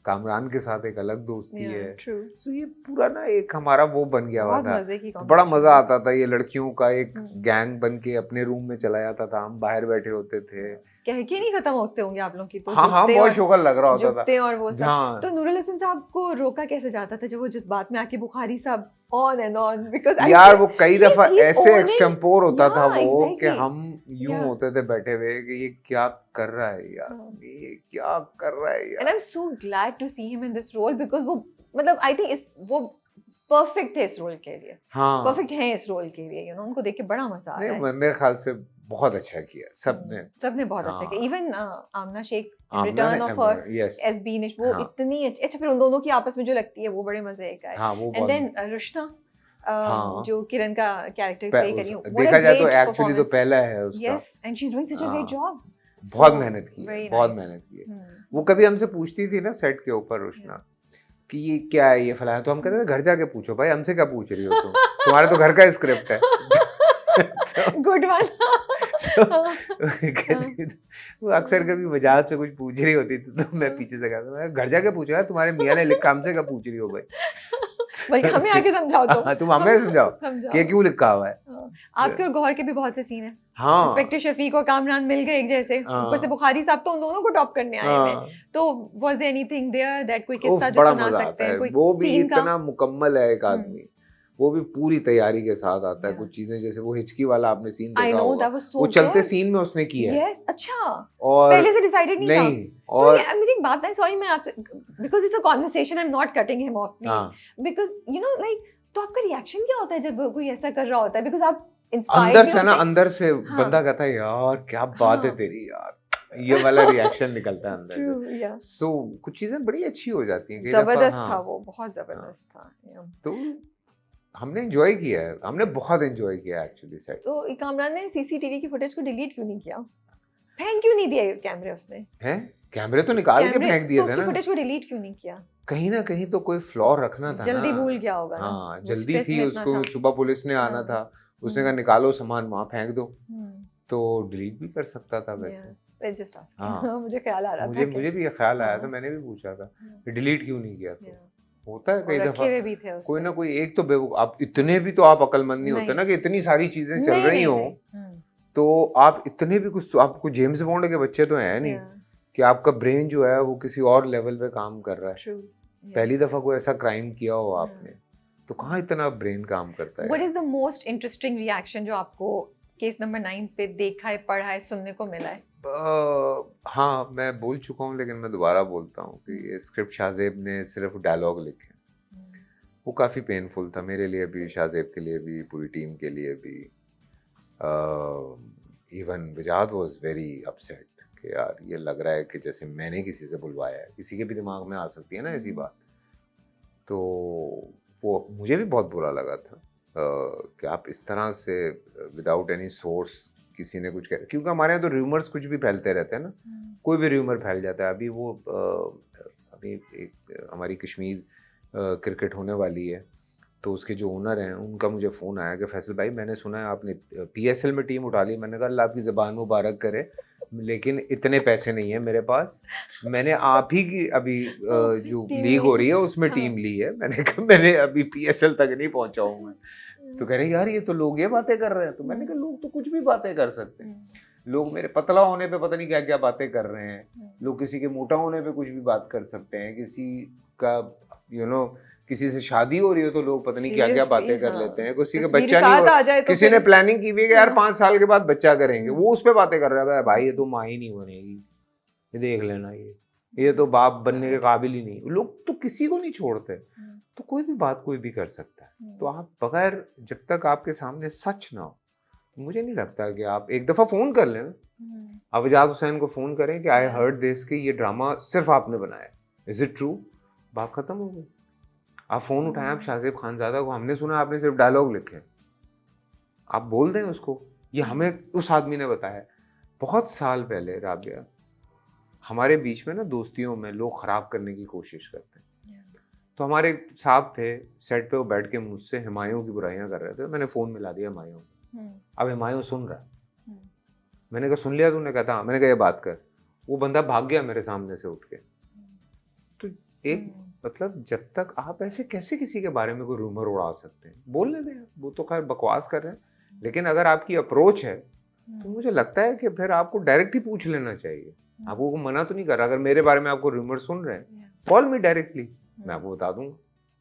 कामरान के साथ एक अलग दोस्ती है। सो ये पूरा ना एक हमारा वो बन गया हुआ था। तो बड़ा मजा आता था। ये लड़कियों का एक गैंग बन के अपने रूम में चला जाता था, हम बाहर बैठे होते थे। कह के नहीं खत्म होते होंगे आप लोग की तो। हाँ, बहुत शुगर लग रहा होता था। और वो सब। तो नूरुल हसन साहब को रोका कैसे जाता था जब वो जिस बात में आके बुखारी साहब ऑन एंड ऑन, बिकॉज़ यार वो कई दफा ऐसे एक्सटेम्पोर होता था वो कि हम यूं होते थे बैठे हुए कि ये क्या कर रहा है यार, ये क्या कर रहा है यार। And I am so glad to see him in this role, because वो मतलब आई थिंक वो परफेक्ट है इस रोल के लिए। हाँ, परफेक्ट है इस रोल के लिए। उनको देख के बड़ा मजा आ रहा है। मेरे ख्याल से बहुत अच्छा किया सबने बहुत अच्छा किया। Even Amna Sheikh, return of her as Beenish, वो इतनी अच्छी। अच्छा, फिर उन दोनों की आपस में जो लगती है वो बड़े मजे का है। एंड देन रुशना, जो किरण का कैरेक्टर प्ले करी है, देखा जाए तो एक्चुअली तो पहला है उसका। Yes, and she is doing such a great job. बहुत मेहनत की है, बहुत मेहनत की है। वो कभी हमसे पूछती थी ना सेट के ऊपर रुशना कि ये क्या है, ये फलाना, तो हम कहते थे घर जाके पूछो भाई, हमसे क्या पूछ रही हो तुम, तुम्हारे तो घर का स्क्रिप्ट है। Good one. वो अक्सर कभी मजाक से कुछ पूछ रही होती थी तो मैं पीछे से कहता था घर जाके पूछो यार, तुम्हारे मियां ने लिखा, हमसे क्या पूछ रही हो भाई। बल्कि हमें आके समझाओ तो। तुम हमें समझाओ कि क्यों लिखा हुआ है। आपके और गौहर के भी बहुत से सीन है। हाँ, इंस्पेक्टर शफीक और कामरान मिल गए एक जैसे, ऊपर से बुखारी साहब तो उन दोनों को टॉप करने आए हैं। तो was there anything there that कोई किस्सा जो सुना सकते हैं? कोई वो भी इतना मुकम्मल है एक आदमी, वो भी पूरी तैयारी के साथ आता है। कुछ चीजें जैसे वो हिचकी वाला आपने सीन देखा होगा, वो चलते सीन में उसने किया है। अच्छा, और पहले से डिसाइडेड नहीं था। और तो मुझे एक बात है, सॉरी मैं आपसे, because it's a conversation, I am not cutting him of, please, because like, तो आपका रिएक्शन क्या होता है जब कोई ऐसा कर रहा होता है? बिकॉज़ आप अंदर से ना, अंदर से बंदा कहता है यार क्या बात है तेरी यार, ये वाला रिएक्शन निकलता है अंदर से। सो कुछ चीजें बड़ी अच्छी हो जाती हैं। जबरदस्त था वो, बहुत जबरदस्त था। तो हमने एंजॉय किया है, हमने बहुत एंजॉय किया एक्चुअली सेट। तो कामरान ने सीसीटीवी की फुटेज को डिलीट क्यों नहीं किया? फेंक क्यों नहीं दिए कैमरे उसने? हैं? कैमरे तो निकाल के फेंक दिए थे ना। फुटेज को डिलीट क्यों नहीं किया? कहीं ना कहीं तो कोई फ्लॉ रखना था, जल्दी भूल गया होगा ना। हाँ, जल्दी थी, उसको सुबह पुलिस ने आना था, उसने कहा निकालो सामान वहाँ फेंक दो, तो डिलीट भी कर सकता था वैसे। मुझे ख्याल आ रहा था, मुझे भी ख्याल आया था, मैंने भी पूछा था डिलीट क्यों नहीं किया। तो होता है कई दफा कोई ना कोई एक तो बेवकूफ, आप इतने भी तो आप अक्लमंद नहीं होते ना कि इतनी सारी चीजें चल रही हो तो आप इतने भी कुछ, आपको जेम्स बॉन्ड के बच्चे तो हैं नहीं कि आपका ब्रेन जो है वो किसी और लेवल पे काम कर रहा है। पहली दफा कोई ऐसा क्राइम किया हो आपने तो कहाँ इतना ब्रेन काम करता है। What is the most interesting reaction जो आपको केस नंबर 9 पे देखा है, पढ़ा है, सुनने को मिला है? हाँ, मैं बोल चुका हूँ लेकिन मैं दोबारा बोलता हूँ कि ये स्क्रिप्ट शाहज़ेब ने सिर्फ डायलॉग लिखे। वो काफ़ी पेनफुल था मेरे लिए भी, शाहज़ेब के लिए भी, पूरी टीम के लिए भी। इवन विजात वाज वेरी अपसेट कि यार ये लग रहा है कि जैसे मैंने किसी से बुलवाया है। किसी के भी दिमाग में आ सकती है ना ऐसी बात। तो वो मुझे भी बहुत बुरा लगा था कि आप इस तरह से विदाउट एनी सोर्स किसी ने कुछ कह, क्योंकि हमारे यहाँ तो र्यूमर्स कुछ भी फैलते रहते हैं ना, कोई भी र्यूमर फैल जाता है। अभी वो अभी एक हमारी कश्मीर क्रिकेट होने वाली है, तो उसके जो ओनर हैं उनका मुझे फ़ोन आया कि फैसल भाई मैंने सुना है आपने पीएसएल में टीम उठा ली। मैंने कहा अल्लाह आपकी ज़बान मुबारक करे, लेकिन इतने पैसे नहीं है मेरे पास। मैंने आप ही की अभी जो लीग हो रही है उसमें टीम ली है। मैंने कहा मैंने अभी पीएसएल तक नहीं पहुंचा हूँ मैं। तो कह रहे यार ये तो लोग ये बातें कर रहे हैं। तो मैंने कहा लोग तो कुछ भी बातें कर सकते हैं। लोग मेरे पतला होने पे पता नहीं क्या क्या बातें कर रहे हैं। लोग किसी के मोटा होने पे कुछ भी बात कर सकते हैं। किसी का किसी से शादी हो रही हो तो लोग पता नहीं क्या क्या बातें कर लेते हैं। किसी का बच्चा नहीं हो, किसी ने प्लानिंग की हुई है कि यार 5 साल के बाद बच्चा करेंगे, वो उस पर बातें कर रहा है। भाई ये तो माँ ही नहीं बनेगी, ये देख लेना, ये तो बाप बनने के काबिल ही नहीं। लोग तो किसी को नहीं छोड़ते। तो कोई भी बात कोई भी कर सकता है। तो आप बगैर, जब तक आपके सामने सच ना हो, मुझे नहीं लगता कि आप एक दफा फोन कर लें, अवजात हुसैन को फोन करें कि आई हर्ड दिस कि ये ड्रामा सिर्फ आपने बनाया, इज इट ट्रू? बात खत्म हो गई। आप फोन उठाएं, आप शाहज़ेब खानज़ादा को, हमने सुना आपने सिर्फ डायलॉग लिखे, आप बोल दें उसको। ये हमें उस आदमी ने बताया। बहुत साल पहले राबिया, हमारे बीच में ना दोस्तियों में लोग खराब करने की कोशिश करते हैं। तो हमारे साहब थे सेट पे, वो बैठ के मुझसे हुमायूं की बुराइयां कर रहे थे। मैंने फोन मिला दिया हुमायूं। अब हुमायूं सुन रहा है। मैंने कहा सुन लिया तूने? कहता हाँ। मैंने कहा ये बात कर। वो बंदा भाग गया मेरे सामने से उठ के। तो एक मतलब जब तक आप ऐसे कैसे किसी के बारे में कोई रूमर उड़ा सकते हैं? बोलने दें, वो तो खैर बकवास कर रहे हैं, लेकिन अगर आपकी अप्रोच है तो मुझे लगता है कि फिर आपको डायरेक्ट ही पूछ लेना चाहिए। आपको को मना तो नहीं कर रहा। अगर मेरे बारे में आपको रूमर सुन रहे हैं, कॉल मी डायरेक्टली, मैं आपको बता दूंगा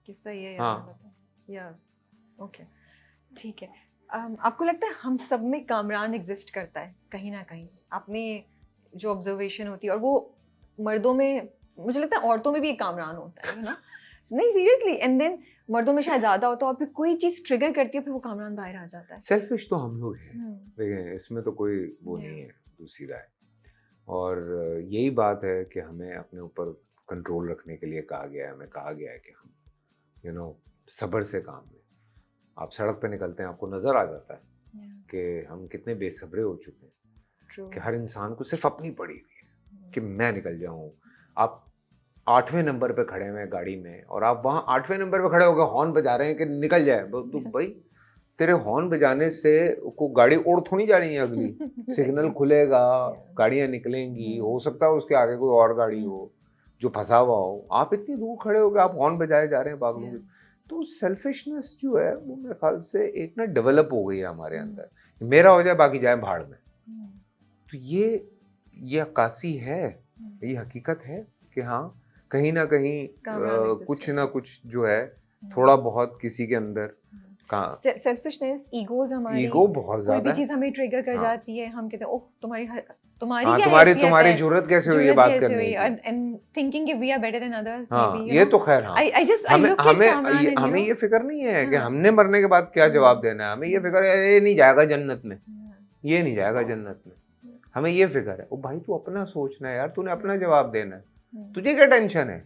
कि सही है। हाँ, यार ओके, ठीक है। आपको लगता है हम सब में कामरान एग्जिस्ट करता है कहीं ना कहीं? आपने जो ऑब्जर्वेशन होती है, और वो मर्दों में, मुझे लगता है औरतों में भी एक कामरान होता है ना? नहीं सीरियसली, एंड देन मर्दों में शायद ज्यादा होता है, और फिर कोई चीज ट्रिगर करती है, फिर वो कामरान बाहर आ जाता है। सेल्फिश तो हम लोग हैं, देखिए इसमें तो कोई वो नहीं है दूसरी राय। और यही बात है कि हमें अपने ऊपर कंट्रोल रखने के लिए कहा गया है। हमें कहा गया है कि हम सब्र से काम लें। आप सड़क पे निकलते हैं, आपको नजर आ जाता है कि हम कितने बेसब्रे हो चुके हैं कि हर इंसान को सिर्फ अपनी पड़ी हुई है कि मैं निकल जाऊं। आप 8वें नंबर पे खड़े हुए हैं गाड़ी में, और आप वहाँ 8वें नंबर पे खड़े होकर हॉर्न बजा रहे हैं कि निकल जाए। तो भाई तेरे हॉर्न बजाने से को गाड़ी उड़ थोड़ी जा रही है अगली। सिग्नल खुलेगा, गाड़ियाँ निकलेंगी, हो सकता है उसके आगे कोई और गाड़ी हो जो फंसा हुआ हो। आप इतनी दूर खड़े हो गए, आप हॉर्न बजाए जा रहे हैं पागलों के। तो सेल्फिशनेस जो है वो मेरे ख्याल से एक ना डेवलप हो गई है हमारे अंदर। मेरा हो जाए, बाकी जाए भाड़ में। तो ये अक्कासी है, ये हकीकत है कि हाँ कहीं ना कहीं कुछ ना कुछ जो है थोड़ा बहुत किसी के अंदर सेल्फिशनेस, ईगोज, हमारी ईगो बहुत ज्यादा, कोई भी चीज हमें ट्रिगर कर जाती है। हम कहते हैं ओह तुम्हारी तुम्हारी जरूरत कैसे हुई ये बात करने की, एंड थिंकिंग कि we are better than others. हाँ, ये तो खैर हाँ, हमें ये फिक्र नहीं है कि हमने मरने के बाद क्या जवाब देना है। हमें ये फिक्र है ये नहीं जाएगा जन्नत में, ये नहीं जाएगा जन्नत में। हमें ये फिक्र है ओ भाई तू अपना सोचना है यार, तूने अपना जवाब देना है, तुझे क्या टेंशन है।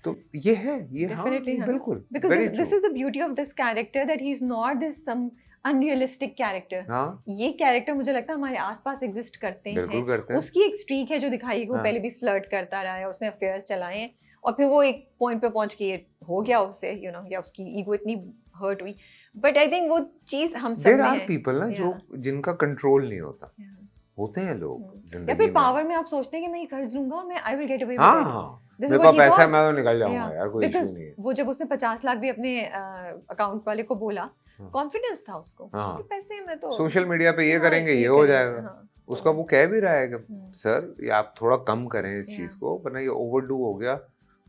तो ये है, ये हाँ, बिल्कुल, because this is the beauty of this character, that he is not this some unrealistic character. हाँ, ये कैरेक्टर मुझे लगता है हमारे आसपास एग्जिस्ट करते हैं। उसकी एक स्ट्रीक है जो दिखाई, वो पहले भी फ्लर्ट करता रहा है, उसने अफेयर्स चलाए हैं, और फिर वो एक पॉइंट पे पहुंच के हो गया उससे, या उसकी ईगो इतनी हर्ट हुई। बट आई थिंक वो चीज हम सब में है। There are people ना जो जिनका कंट्रोल नहीं होता, होते हैं लोग जिंदगी या फिर पावर में आप सोचते हैं कि मैं ये कर लूंगा और मैं I will get away with it, मेरे पास पैसा है मैं तो निकल जाऊंगा यार, कोई इशू नहीं है। वो जब उसने 50 लाख भी अपने अकाउंट वाले को बोला, कॉन्फिडेंस था उसको कि पैसे में तो सोशल मीडिया पे ये करेंगे, ये हो जाएगा। उसका वो कह भी रहा है कि सर ये आप थोड़ा कम करें इस चीज को, वरना ये ओवरडू हो गया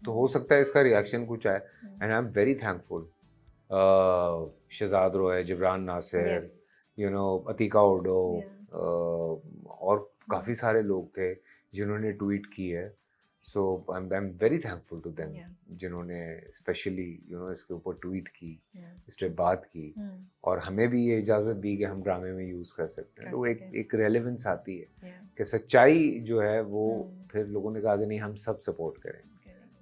तो हो सकता है इसका रिएक्शन कुछ आए। And I am very thankful Shahzad Roy, Jibran Nasir, Atiqa Odho Yeah. और काफ़ी सारे लोग थे जिन्होंने ट्वीट की है। So I am very thankful to them, Yeah. जिन्होंने स्पेशली इसके ऊपर ट्वीट की, Yeah. इस पे बात की और हमें भी ये इजाज़त दी कि हम ड्रामे में यूज़ कर सकते हैं। कर तो सकें। एक रेलेवेंस आती है Yeah. कि सच्चाई जो है वो फिर लोगों ने कहा कि नहीं, हम सब सपोर्ट करें।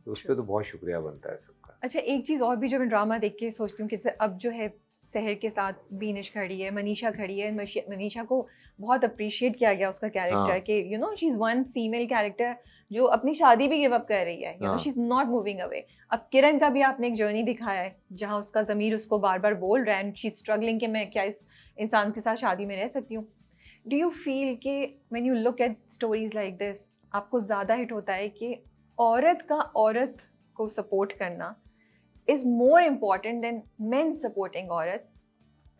तो उस पर तो बहुत शुक्रिया बनता है सबका। अच्छा, एक चीज़ और भी जो मैं ड्रामा देख के सोचती हूँ कि अब जो है सहर के साथ बीनिश खड़ी है, मनीषा खड़ी है। मनीषा को बहुत अप्रिशिएट किया गया उसका कैरेक्टर हाँ। कि she is one female character जो अपनी शादी भी गिव अप कर रही है, हाँ। She is not moving away. अब किरण का भी आपने एक जर्नी दिखाया है जहाँ उसका ज़मीर उसको बार बार बोल रहा है एंड शी इज स्ट्रगलिंग कि मैं क्या इस इंसान के साथ शादी में रह सकती हूँ। डू यू फील कि when you look at stories like this आपको ज़्यादा हिट होता है कि औरत का औरत को सपोर्ट करना is more important than main supporting औरत,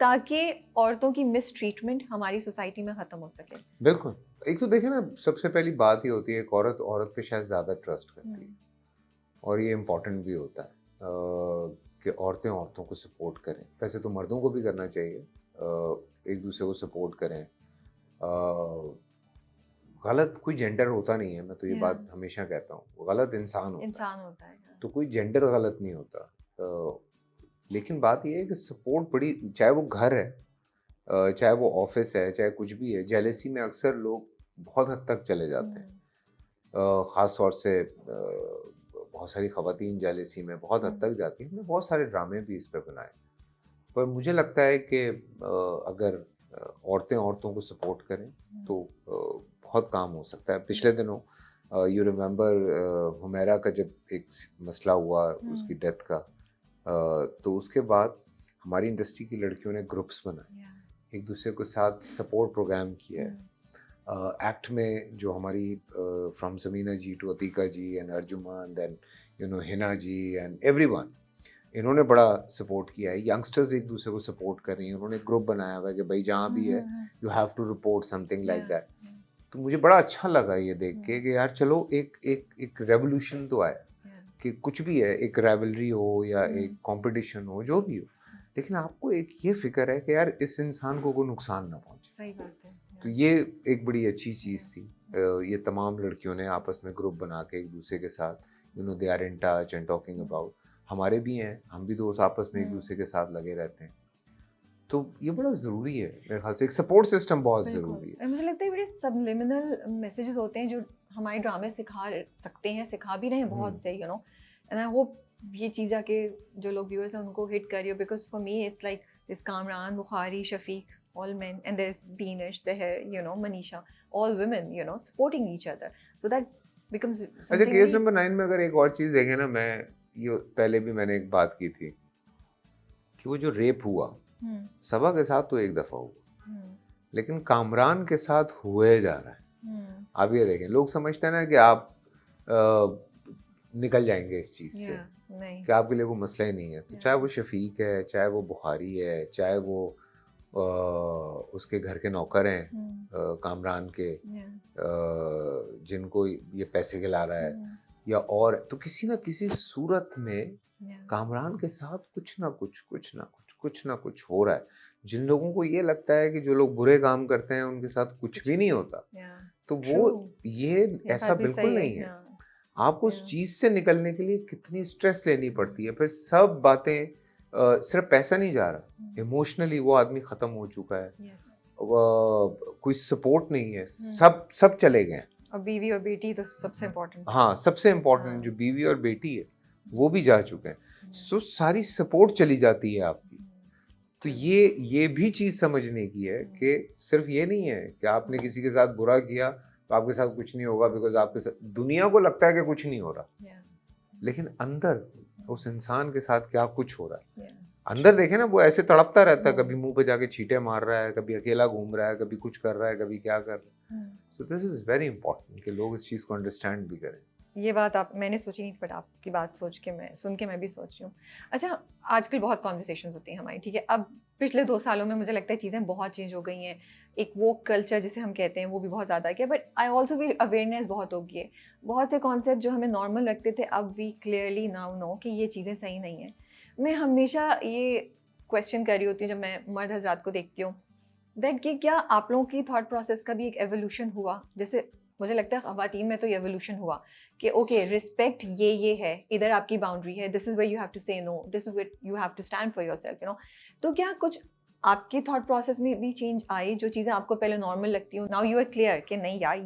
ताकि औरतों की मिस ट्रीटमेंट हमारी सोसाइटी में ख़त्म हो सके? बिल्कुल। एक तो देखे ना, सबसे पहली बात ये होती है एक औरत औरत पे शायद ज़्यादा ट्रस्ट करती है और ये इम्पॉर्टेंट भी होता है कि औरतें औरतों को सपोर्ट करें। वैसे तो मर्दों को भी करना चाहिए, एक दूसरे को सपोर्ट करें। गलत कोई जेंडर होता नहीं है, मैं तो ये बात हमेशा कहता हूँ। गलत इंसान होता है। तो कोई जेंडर गलत नहीं होता। लेकिन बात ये है कि सपोर्ट बड़ी, चाहे वो घर है, चाहे वो ऑफिस है, चाहे कुछ भी है, जेलेसी में अक्सर लोग बहुत हद तक चले जाते हैं। ख़ास तौर से बहुत सारी ख़वातीन जेलेसी में बहुत हद तक जाती हैं। हमने बहुत सारे ड्रामे भी इस पे बनाए। पर मुझे लगता है कि अगर औरतें औरतों को सपोर्ट करें तो बहुत काम हो सकता है। पिछले दिनों यू रिमेंबर हुमैरा का जब एक मसला हुआ उसकी डेथ का, तो उसके बाद हमारी इंडस्ट्री की लड़कियों ने ग्रुप्स बनाए, एक दूसरे के साथ सपोर्ट प्रोग्राम किया है। एक्ट में जो हमारी from Samina ji to Atiqa ji and Arjuman, then Hina ji and everyone, इन्होंने बड़ा सपोर्ट किया है। यंगस्टर्स एक दूसरे को सपोर्ट कर रही हैं। उन्होंने एक ग्रुप बनाया हुआ है कि भाई जहाँ भी है you have to report something like that. तो मुझे बड़ा अच्छा लगा ये देख के कि यार चलो एक रेवोल्यूशन तो आया कि कुछ भी है, एक राइवलरी हो या एक कंपटीशन हो, जो भी हो, लेकिन आपको एक ये फिक्र है कि यार इस इंसान को कोई नुकसान ना पहुंचे। सही बात है। तो ये एक बड़ी अच्छी चीज़ थी। ये तमाम लड़कियों ने आपस में ग्रुप बना के एक दूसरे के साथ they are in touch and talking about. हमारे भी हैं, हम भी दोस्त आपस में एक दूसरे के साथ लगे रहते हैं। तो ये बड़ा ज़रूरी है मेरे ख्याल से, एक सपोर्ट सिस्टम बहुत ज़रूरी है। मुझे लगता है बड़े सबलिमिनल मैसेजेस होते हैं जो हमारे ड्रामे सिखा सकते हैं, सिखा भी रहे हैं बहुत से, एंड आई होप ये चीज़ आके जो लोग व्यूअर्स हैं उनको हिट कर रही हो, because for me it's like this Kamran, Bukhari, Shafiq, all men, and there's Beenish, Seher, Manisha, all women, supporting each other, so that becomes something. अच्छा, केस नंबर 9 में अगर एक और चीज़ देखें ना, मैं ये पहले भी मैंने एक बात की थी कि वो जो रेप हुआ सबा के साथ तो एक दफ़ा हुआ, लेकिन कामरान के साथ हुए जा रहा है। आप ये देखें, लोग समझते हैं ना कि आप निकल जाएंगे इस चीज़ से, कि आपके लिए वो मसला ही नहीं है। तो चाहे वो शफीक है, चाहे वो बुखारी है, चाहे वो उसके घर के नौकर हैं कामरान के, जिनको ये पैसे खिला रहा है, या और, तो किसी ना किसी सूरत में कामरान के साथ कुछ ना कुछ हो रहा है। जिन लोगों को ये लगता है कि जो लोग बुरे काम करते हैं उनके साथ कुछ भी नहीं होता, तो वो ये ऐसा बिल्कुल नहीं है। आपको उस चीज़ से निकलने के लिए कितनी स्ट्रेस लेनी पड़ती है, फिर सब बातें, सिर्फ पैसा नहीं जा रहा, इमोशनली वो आदमी ख़त्म हो चुका है, कोई सपोर्ट नहीं है, सब चले गए। और बीवी और बेटी तो सबसे इम्पोर्टेंट। हाँ, सबसे इम्पोर्टेंट जो बीवी और बेटी है वो भी जा चुके हैं। सो सारी सपोर्ट चली जाती है आपकी। तो ये भी चीज़ समझने की है कि सिर्फ ये नहीं है कि आपने किसी के साथ बुरा किया तो आपके साथ कुछ नहीं होगा, बिकॉज आपके साथ दुनिया को लगता है कि कुछ नहीं हो रहा, लेकिन अंदर उस इंसान के साथ क्या कुछ हो रहा है। अंदर देखे ना, वो ऐसे तड़पता रहता है, कभी मुंह पे जाके छींटे मार रहा है, कभी अकेला घूम रहा है, कभी कुछ कर रहा है, कभी क्या कर रहा है। So this is very important कि लोग इस चीज़ को अंडरस्टैंड भी करें। ये बात मैंने सोची नहीं थी, बट आपकी बात सुन के मैं भी सोच रही हूँ। अच्छा, आजकल बहुत कॉन्वर्सेशंस होती हैं हमारी, ठीक है। अब पिछले 2 सालों में मुझे लगता है चीज़ें बहुत चेंज हो गई हैं। एक वो कल्चर जिसे हम कहते हैं वो भी बहुत ज़्यादा किया, but I also feel awareness बहुत हो गई है। बहुत से कॉन्सेप्ट जो हमें नॉर्मल लगते थे, अब वी क्लियरली नाउ नो कि ये चीज़ें सही नहीं है। मैं हमेशा ये क्वेश्चन कर रही होती हूँ जब मैं मर्द हज़रात को देखती हूँ दैट कि क्या आप लोगों की थॉट प्रोसेस का भी एक एवोल्यूशन हुआ? जैसे मुझे लगता है ख़वातीन में तो ये एवोल्यूशन हुआ कि ओके रिस्पेक्ट ये है, इधर आपकी बाउंड्री है, this is where you have to say no, this is where you have to stand for yourself, you know. तो क्या कुछ आपके थॉट प्रोसेस में भी चेंज आई, जो चीज़ें आपको पहले नॉर्मल लगती हो, नाउ यू आर क्लियर कि नहीं यार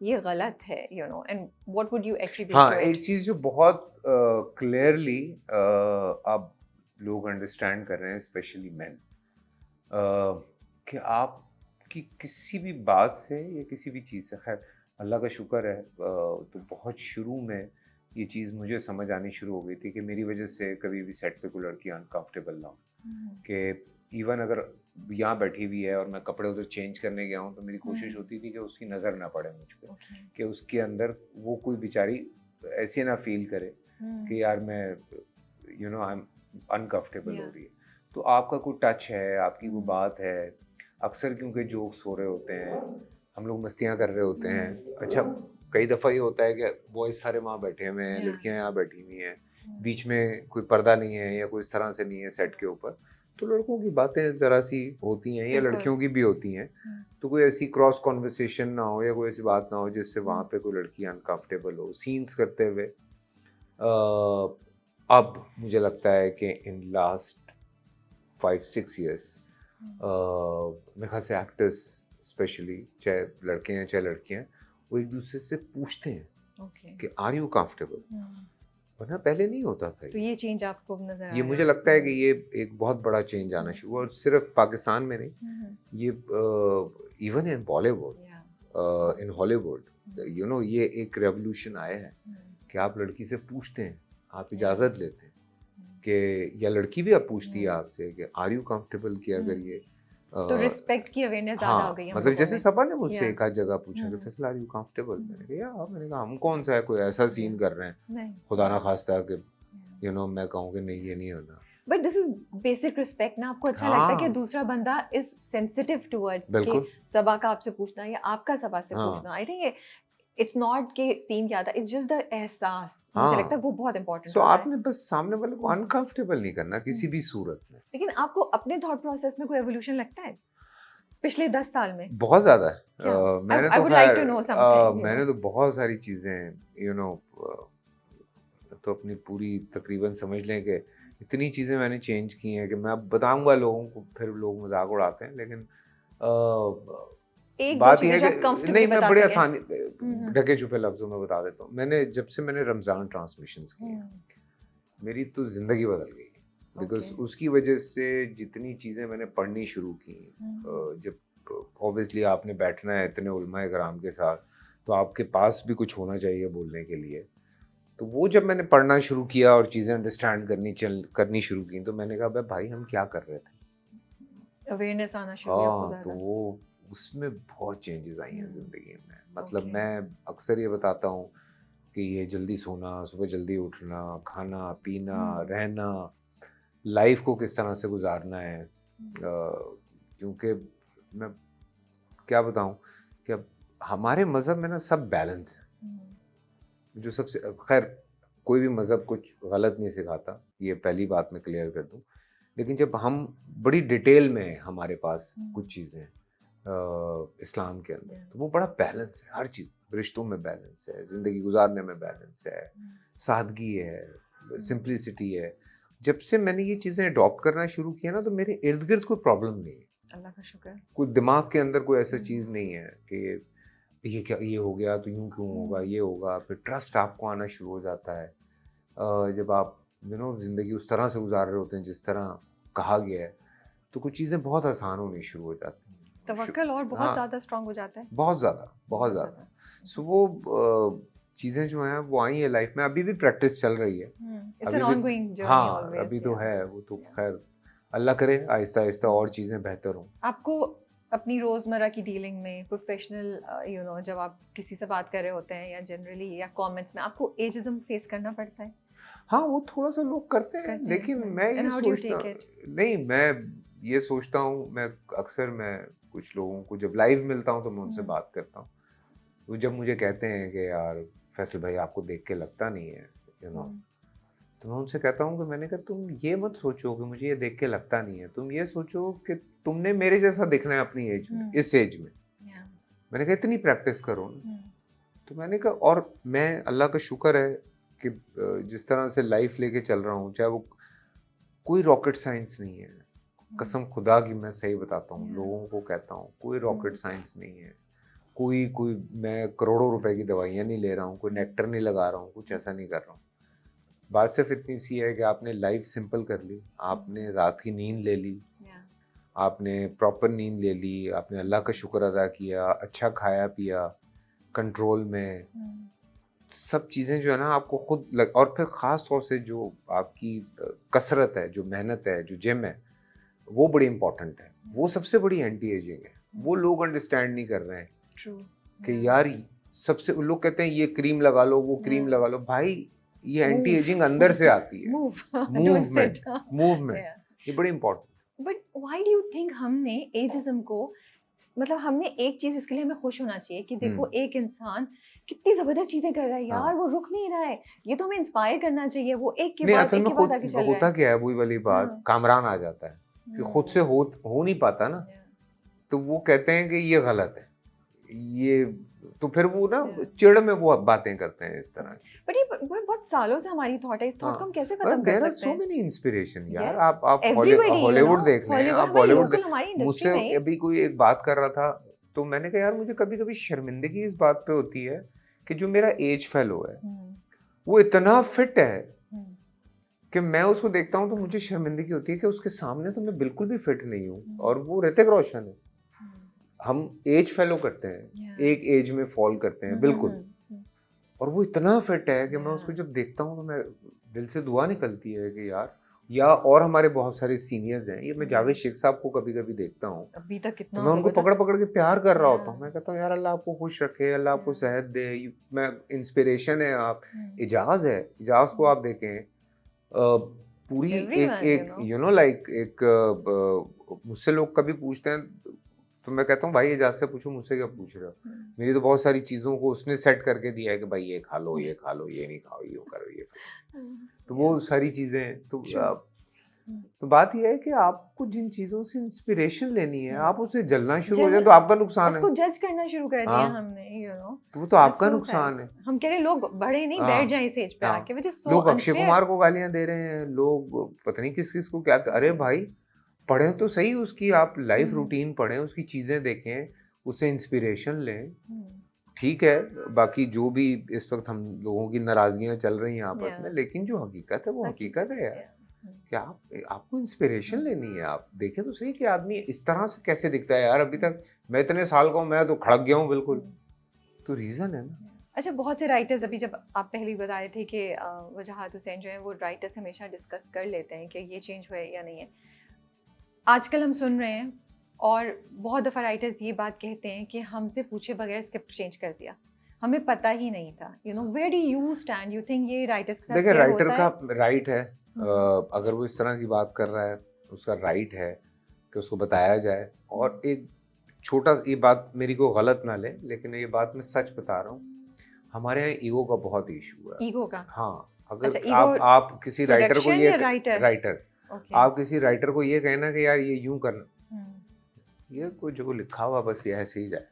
ये गलत है, you know, and what would you attribute हाँ, टू एक इट? चीज़ जो बहुत क्लियरली अब लोग अंडरस्टैंड कर रहे हैं, स्पेशली मैन, कि आपकी किसी भी बात से या किसी भी चीज़ से, खैर अल्लाह का शुक्र है, तो बहुत शुरू में ये चीज़ मुझे समझ आनी शुरू हो गई थी कि मेरी वजह से कभी भी सेट पे कोई लड़की अनकंफर्टेबल ना हो, कि इवन अगर यहाँ बैठी हुई है और मैं कपड़े उधर चेंज करने गया हूँ तो मेरी कोशिश होती थी कि उसकी नज़र ना पड़े मुझ पर, कि उसके अंदर वो कोई बेचारी ऐसे ना फील करे कि यार मैं आई एम अनकंफर्टेबल हो रही है। तो आपका कोई टच है, आपकी कोई बात है, अक्सर क्योंकि जोक्स हो रहे होते हैं, हम लोग मस्तियाँ कर रहे होते हैं। अच्छा, कई दफ़ा ये होता है कि बॉयज़ सारे वहाँ बैठे हुए हैं, लड़कियाँ यहाँ बैठी हुई हैं, बीच में कोई पर्दा नहीं है या कोई इस तरह से नहीं है सेट के ऊपर, तो लड़कों की बातें ज़रा सी होती हैं या लड़कियों की भी होती हैं, तो कोई ऐसी क्रॉस कॉन्वर्सेशन ना हो या कोई ऐसी बात ना हो जिससे वहाँ पे कोई लड़की अनकंफर्टेबल हो सीन्स करते हुए। अब मुझे लगता है कि इन लास्ट 5-6 ईयर्स मेरे ख्याल से एक्टर्स स्पेशली, चाहे लड़के हैं चाहे लड़कियां, वो एक दूसरे से पूछते हैं कि आर यू कंफर्टेबल, वरना पहले नहीं होता था। तो ये चेंज आपको नजर आया? ये मुझे लगता है कि ये एक बहुत बड़ा चेंज आना शुरू हुआ, और सिर्फ पाकिस्तान में नहीं, ये even in Bollywood, in Hollywood, you know, ये एक रेवोल्यूशन आया है कि आप लड़की से पूछते हैं, आप इजाज़त लेते हैं, कि या लड़की भी अब पूछती है आपसे कि आर यू कंफर्टेबल, कि अगर ये तो रिस्पेक्ट की अवेयरनेस ज़्यादा हो गई है हम मतलब लोगों जैसे में। सबा ने मुझसे एक आध जगह पूछा कि फैसल आर यू कंफर्टेबल, मैंने कहा हम कौन सा है कोई ऐसा सीन कर रहे हैं खुदा ना खास्ता कि यू नो मैं कहूँ कि नहीं ये नहीं होना। But this is basic respect ना, आपको अच्छा लगता है कि दूसरा बंदा इज सेंसिटिव टुवर्ड्स कि सबा का आपसे पूछना या आपका सबा से पूछना। आई थिंक इट्स नॉट कि सीन क्या था, इट्स जस्ट द एहसास, मुझे लगता है वो बहुत इंपॉर्टेंट है। आपने बस सामने वाले को अनकंफर्टेबल नहीं करना किसी भी सूरत में। लेकिन आपको अपने थॉट प्रोसेस में कोई एवोल्यूशन लगता है पिछले 10 साल में? बहुत ज्यादा है। मैंने तो बहुत सारी चीजें यू नो, तो अपनी पूरी तकरीबन समझ लें कि इतनी चीज़ें मैंने चेंज की हैं कि मैं अब बताऊंगा लोगों को, फिर लोग मजाक उड़ाते हैं, लेकिन बात यह है कि नहीं, मैं बड़े आसानी ढके छुपे लफ्जों में बता देता हूँ। जब से मैंने रमज़ान ट्रांसमिशंस किए, मेरी तो ज़िंदगी बदल गई, बिकॉज उसकी वजह से जितनी चीज़ें मैंने पढ़नी शुरू की, जब ऑब्वियसली आपने बैठना है इतने उलमाए कराम के साथ, तो आपके पास भी कुछ होना चाहिए बोलने के लिए। तो वो जब मैंने पढ़ना शुरू किया और चीज़ें अंडरस्टैंड करनी शुरू की, तो मैंने कहा भाई हम क्या कर रहे थे, अवेयरनेस आना शुरू हुआ। तो वो उसमें बहुत चेंजेस आई हैं ज़िंदगी में। मतलब मैं अक्सर ये बताता हूँ कि ये जल्दी सोना, सुबह जल्दी उठना, खाना पीना, रहना, लाइफ को किस तरह से गुजारना है, क्योंकि मैं क्या बताऊँ कि अब हमारे मज़हब में ना सब बैलेंस है, जो सबसे, खैर कोई भी मज़हब कुछ गलत नहीं सिखाता, ये पहली बात मैं क्लियर कर दूं, लेकिन जब हम बड़ी डिटेल में हमारे पास कुछ चीज़ें इस्लाम के अंदर, तो वो बड़ा बैलेंस है, हर चीज़, रिश्तों में बैलेंस है, ज़िंदगी गुजारने में बैलेंस है, सादगी है, सिंप्लिसिटी है। जब से मैंने ये चीज़ें अडॉप्ट करना शुरू किया ना, तो मेरे इर्द गिर्द कोई प्रॉब्लम नहीं है, अल्लाह का शुक्र, कोई दिमाग के अंदर कोई ऐसा चीज़ नहीं है कि ये क्या, ये हो गया तो यूं क्यों होगा, ये होगा। फिर ट्रस्ट आपको आना शुरू हो जाता है, जब आप यू नो ज़िंदगी उस तरह से गुजार रहे होते हैं जिस तरह कहा गया है, तो कुछ चीज़ें बहुत आसान होनी शुरू हो जाती हैं, तवक्कल और बहुत ज़्यादा स्ट्रांग हो जाता है, बहुत ज़्यादा। सो वो चीज़ें जो हैं वो आई है लाइफ में, अभी भी प्रैक्टिस चल रही है, हाँ अभी तो है, वो तो खैर अल्लाह करे आहिस्ता आहिस्ता और चीज़ें बेहतर हों। आपको अपनी रोज़मर्रा की डीलिंग में, प्रोफेशनल यू नो, जब आप किसी से बात कर रहे होते हैं या जनरली या कमेंट्स में, आपको एजिज्म फेस करना पड़ता है? हाँ, वो थोड़ा सा लोग करते हैं, लेकिन मैं ये सोचता नहीं, मैं ये सोचता हूँ, मैं अक्सर मैं कुछ लोगों को जब लाइव मिलता हूँ तो मैं उनसे बात करता हूँ, तो जब मुझे कहते हैं कि यार फैसल भाई आपको देख के लगता नहीं है, यू नो, तो मैं उनसे कहता हूँ कि मैंने कहा तुम ये मत सोचो कि मुझे ये देख के लगता नहीं है, तुम ये सोचो कि तुमने मेरे जैसा दिखना है अपनी एज में, इस एज में। मैंने कहा इतनी प्रैक्टिस करो ना। तो मैंने कहा, और मैं अल्लाह का शुक्र है कि जिस तरह से लाइफ लेके चल रहा हूँ, चाहे वो कोई रॉकेट साइंस नहीं है, कसम खुदा की मैं सही बताता हूँ, लोगों को कहता हूँ कोई रॉकेट साइंस नहीं है, कोई कोई मैं करोड़ों रुपए की दवाइयाँ नहीं ले रहा हूँ, कोई नेक्टर नहीं लगा रहा हूँ, कुछ ऐसा नहीं कर रहा हूँ। बात सिर्फ इतनी सी है कि आपने लाइफ सिंपल कर ली, आपने रात की नींद ले ली, आपने प्रॉपर नींद ले ली, आपने अल्लाह का शुक्र अदा किया, अच्छा खाया पिया, कंट्रोल में, सब चीज़ें जो है ना आपको खुद और फिर ख़ास तौर से जो आपकी कसरत है, जो मेहनत है, जो जिम है, वो बड़ी इंपॉर्टेंट है। वो सबसे बड़ी एंटी एजिंग है। वो लोग अंडरस्टैंड नहीं कर रहे हैं कि यार सबसे, लोग कहते हैं ये क्रीम लगा लो, वो क्रीम लगा लो। भाई ये एंटी एजिंग अंदर से आती है। मूवमेंट ये बड़ी important. But why do you think हमने एजिज्म को, मतलब हमने एक चीज इसके लिए हमें खुश होना चाहिए कि देखो एक इंसान कितनी जबरदस्त चीजें कर रहा है यार, वो रुक नहीं रहा है, ये तो हमें इंस्पायर करना चाहिए, वो एक के बाद एक के बाद आगे चल रहा है। होता क्या है, वही वाली बात, कामरान आ जाता है कि खुद से हो नहीं पाता ना, तो वो कहते हैं कि ये गलत है, ये तो फिर वो ना चिड़ में वो बातें करते हैं इस तरह। बट ये बहुत सालों से हमारी थॉट है, इस थॉट को हम कैसे खत्म कर सकते हैं? सो मेनी इंस्पिरेशन यार। आप हॉलीवुड देख लें, आप बॉलीवुड, मुझसे अभी कोई एक बात कर रहा था, तो मैंने कहा यार मुझे कभी कभी शर्मिंदगी इस बात पे होती है कि जो मेरा एज फेलो है वो इतना फिट है कि मैं उसको देखता हूँ तो मुझे शर्मिंदगी होती है कि उसके सामने तो मैं बिल्कुल भी फिट नहीं हूँ, और वो ऋतिक रोशन है। हम एज फेलो करते हैं, एक एज में फॉल करते हैं बिल्कुल, और वो इतना फिट है कि मैं उसको जब देखता हूँ तो मैं दिल से दुआ निकलती है कि यार, या और हमारे बहुत सारे सीनियर्स हैं, ये मैं जावेद शेख साहब को कभी कभी देखता हूँ, अभी तक कितना तो मैं उनको पकड़ पकड़ के प्यार कर रहा होता हूँ। मैं कहता हूँ यार अल्लाह आपको खुश रखे, अल्लाह आपको सेहत दे, मैं इंस्पिरेशन है आप। इजाज है, इजाज को आप देखें, पूरी एक यू नो लाइक एक, मुझसे लोग कभी पूछते हैं तो मैं कहता हूँ भाई इजाज से पूछो, मुझसे क्या पूछ रहे हो? मेरी तो बहुत सारी चीज़ों को उसने सेट करके दिया है कि भाई ये खा लो, ये खा लो, ये नहीं खाओ, ये करो, ये तो वो सारी चीज़ें तो बात ये है कि आपको जिन चीज़ों से इंस्पिरेशन लेनी है, आप उसे जलना शुरू हो जाए तो आपका नुकसान है। उसको जज करना शुरू कर दिया हमने, यू नो, तो वो तो आपका नुकसान है। हम कह रहे लोग बड़े नहीं बैठ जाएं इस एज पे आके, which is so लोग अक्षय कुमार को गालियां दे रहे हैं, लोग पता नहीं किस किस को क्या। अरे भाई पढ़ें तो सही, उसकी आप लाइफ रूटीन पढ़ें, उसकी चीज़ें देखें, उससे इंस्पिरेशन लें, ठीक है। बाकी जो भी इस वक्त हम लोगों की नाराजगियां चल रही हैं आपस में, लेकिन जो हकीकत है वो हकीकत है यार, कि आपको इंस्पिरेशन लेनी है। आप देखें तो सही कि आदमी इस तरह से कैसे दिखता है यार, अभी तक मैं इतने साल का हूँ, मैं तो खड़क गया हूँ बिल्कुल, तो रीज़न है ना। अच्छा, बहुत से राइटर्स, अभी जब आप पहले बता रहे थे कि वजाहत हुसैन जो है वो राइटर्स हमेशा डिस्कस कर लेते हैं कि ये चेंज हुआ है या नहीं है। आजकल हम सुन रहे हैं और बहुत दफ़ा राइटर्स ये बात कहते हैं कि हमसे पूछे बगैर स्क्रिप्ट चेंज कर दिया, हमें पता ही नहीं था। You know, where do you stand? You think ये राइटर्स के साथ देखिए राइटर का राइट है, अगर वो इस तरह की बात कर रहा है उसका राइट है कि उसको बताया जाए। और एक छोटा, ये बात मेरी को गलत ना ले, लेकिन ये बात मैं सच बता रहा हूँ, हमारे यहाँ ईगो का बहुत इशू है। ईगो का? हाँ, अगर अच्छा, आप किसी राइटर को ये राइटर आप किसी राइटर को ये कहना कि यार ये यूं करना, ये कोई जो लिखा हुआ बस ये ऐसे ही जाए,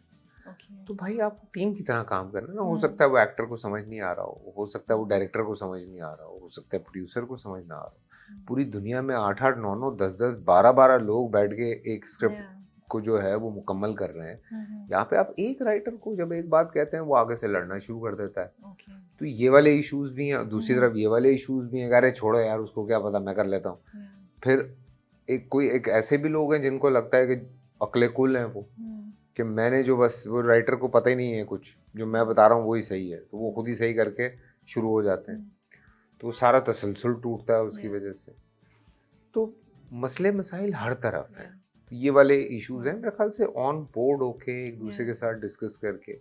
तो भाई आपको टीम की तरह काम करना ना। हो सकता है वो एक्टर को समझ नहीं आ रहा हो सकता है वो डायरेक्टर को समझ नहीं आ रहा हो सकता है प्रोड्यूसर को समझ ना आ रहा हो। पूरी दुनिया में 8-8, 9-9, 10-10, 12-12 लोग बैठ के एक स्क्रिप्ट को जो है वो मुकम्मल कर रहे हैं। यहाँ पे आप एक राइटर को जब एक बात कहते हैं वो आगे से लड़ना शुरू कर देता है। तो ये वाले इश्यूज भी हैं, दूसरी तरफ ये वाले इश्यूज भी हैं, अरे छोड़ो यार उसको क्या पता, मैं कर लेता हूँ। फिर एक ऐसे भी लोग हैं जिनको लगता है कि अक्ले कुल हैं वो, कि मैंने जो बस, वो राइटर को पता ही नहीं है कुछ, जो मैं बता रहा हूँ वही सही है, तो वो खुद ही सही करके शुरू हो जाते हैं, तो सारा तसलसल टूटता है उसकी वजह से। तो मसले मसाइल हर तरफ हैं, ये वाले इश्यूज हैं। मेरे ख्याल से ऑन बोर्ड होके एक दूसरे के साथ डिस्कस करके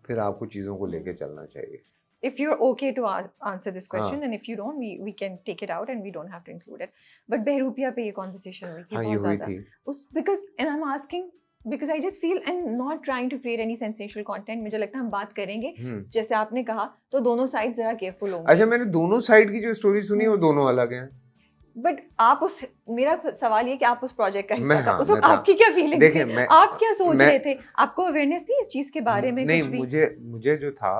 फिर आपको चीज़ों को लेके चलना चाहिए। If you're okay to answer this question, and if you don't, we can take it out and we don't have to include it. But बहरूपिया पे ये conversation हुई थी बहुत ज़्यादा। Because and I'm asking because I just feel and not trying to create any sensational content, मुझे लगता है हम बात करेंगे जैसे आपने कहा, तो दोनों साइड जरा केयरफुल होंगे। अच्छा, मैंने दोनों साइड की जो स्टोरी सुनी है वो दोनों अलग हैं। बट आप उस, मेरा सवाल ये कि आप उस प्रोजेक्ट का हिस्सा था, हाँ, उस वक्त आपकी क्या फीलिंग थी, आप क्या सोच रहे थे, आपको अवेयरनेस थी इस चीज के बारे में? नहीं, कुछ भी? मुझे जो था,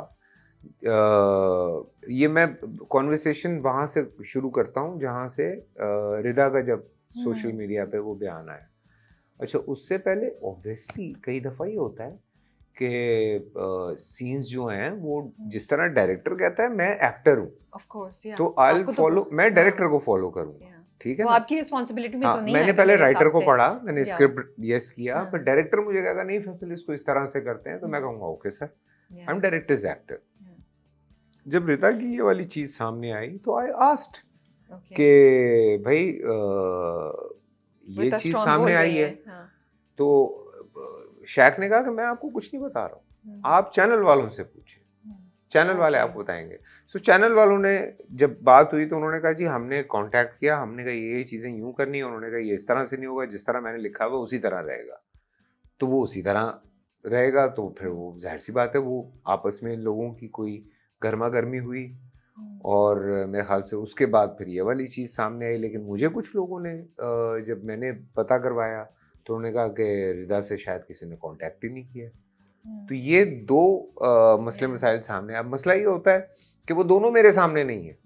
ये मैं कॉन्वर्सेशन वहां से शुरू करता हूँ जहां से रिदा का जब सोशल मीडिया पे वो बयान आया। अच्छा, उससे पहले ऑब्वियसली कई दफा ये होता है कि सीन्स जो हैं वो जिस तरह डायरेक्टर कहता है, मैं एक्टर हूँ, ऑफ कोर्स, या तो आई विल फॉलो, मैं डायरेक्टर को फॉलो करूंगा, ठीक है वो ना? आपकी रिस्पांसिबिलिटी में हाँ, तो नहीं मैंने आएगा पहले मेरे राइटर हिसाब को से। पढ़ा, मैंने Yeah. स्क्रिप्ट यस किया, हाँ. पर डायरेक्टर मुझे कहा नहीं फैसल इसको इस तरह से करते हैं, तो मैं कहूँगा okay sir, I am directors actor. जब रिता की ये वाली चीज सामने आई तो आई आस्क्ड कि भाई ये चीज सामने आई है, तो शैक ने कहा कि मैं आपको कुछ नहीं बता रहा हूँ, आप चैनल वालों से पूछें, चैनल वाले आपको बताएंगे। सो चैनल वालों ने जब बात हुई तो उन्होंने कहा जी हमने कांटेक्ट किया, हमने कहा ये चीज़ें यूं करनी है, उन्होंने कहा ये इस तरह से नहीं होगा, जिस तरह मैंने लिखा हुआ उसी तरह रहेगा, तो वो उसी तरह रहेगा। तो फिर वो जाहिर सी बात है, वो आपस में लोगों की कोई गर्मा गर्मी हुई, और मेरे ख्याल से उसके बाद फिर ये वाली चीज़ सामने आई। लेकिन मुझे कुछ लोगों ने जब मैंने पता करवाया तो उन्होंने कहा कि रिदा से शायद किसी ने कांटेक्ट ही नहीं किया। तो ये दो मसले मसाइल सामने। अब मसला ये होता है कि वो दोनों मेरे सामने नहीं है,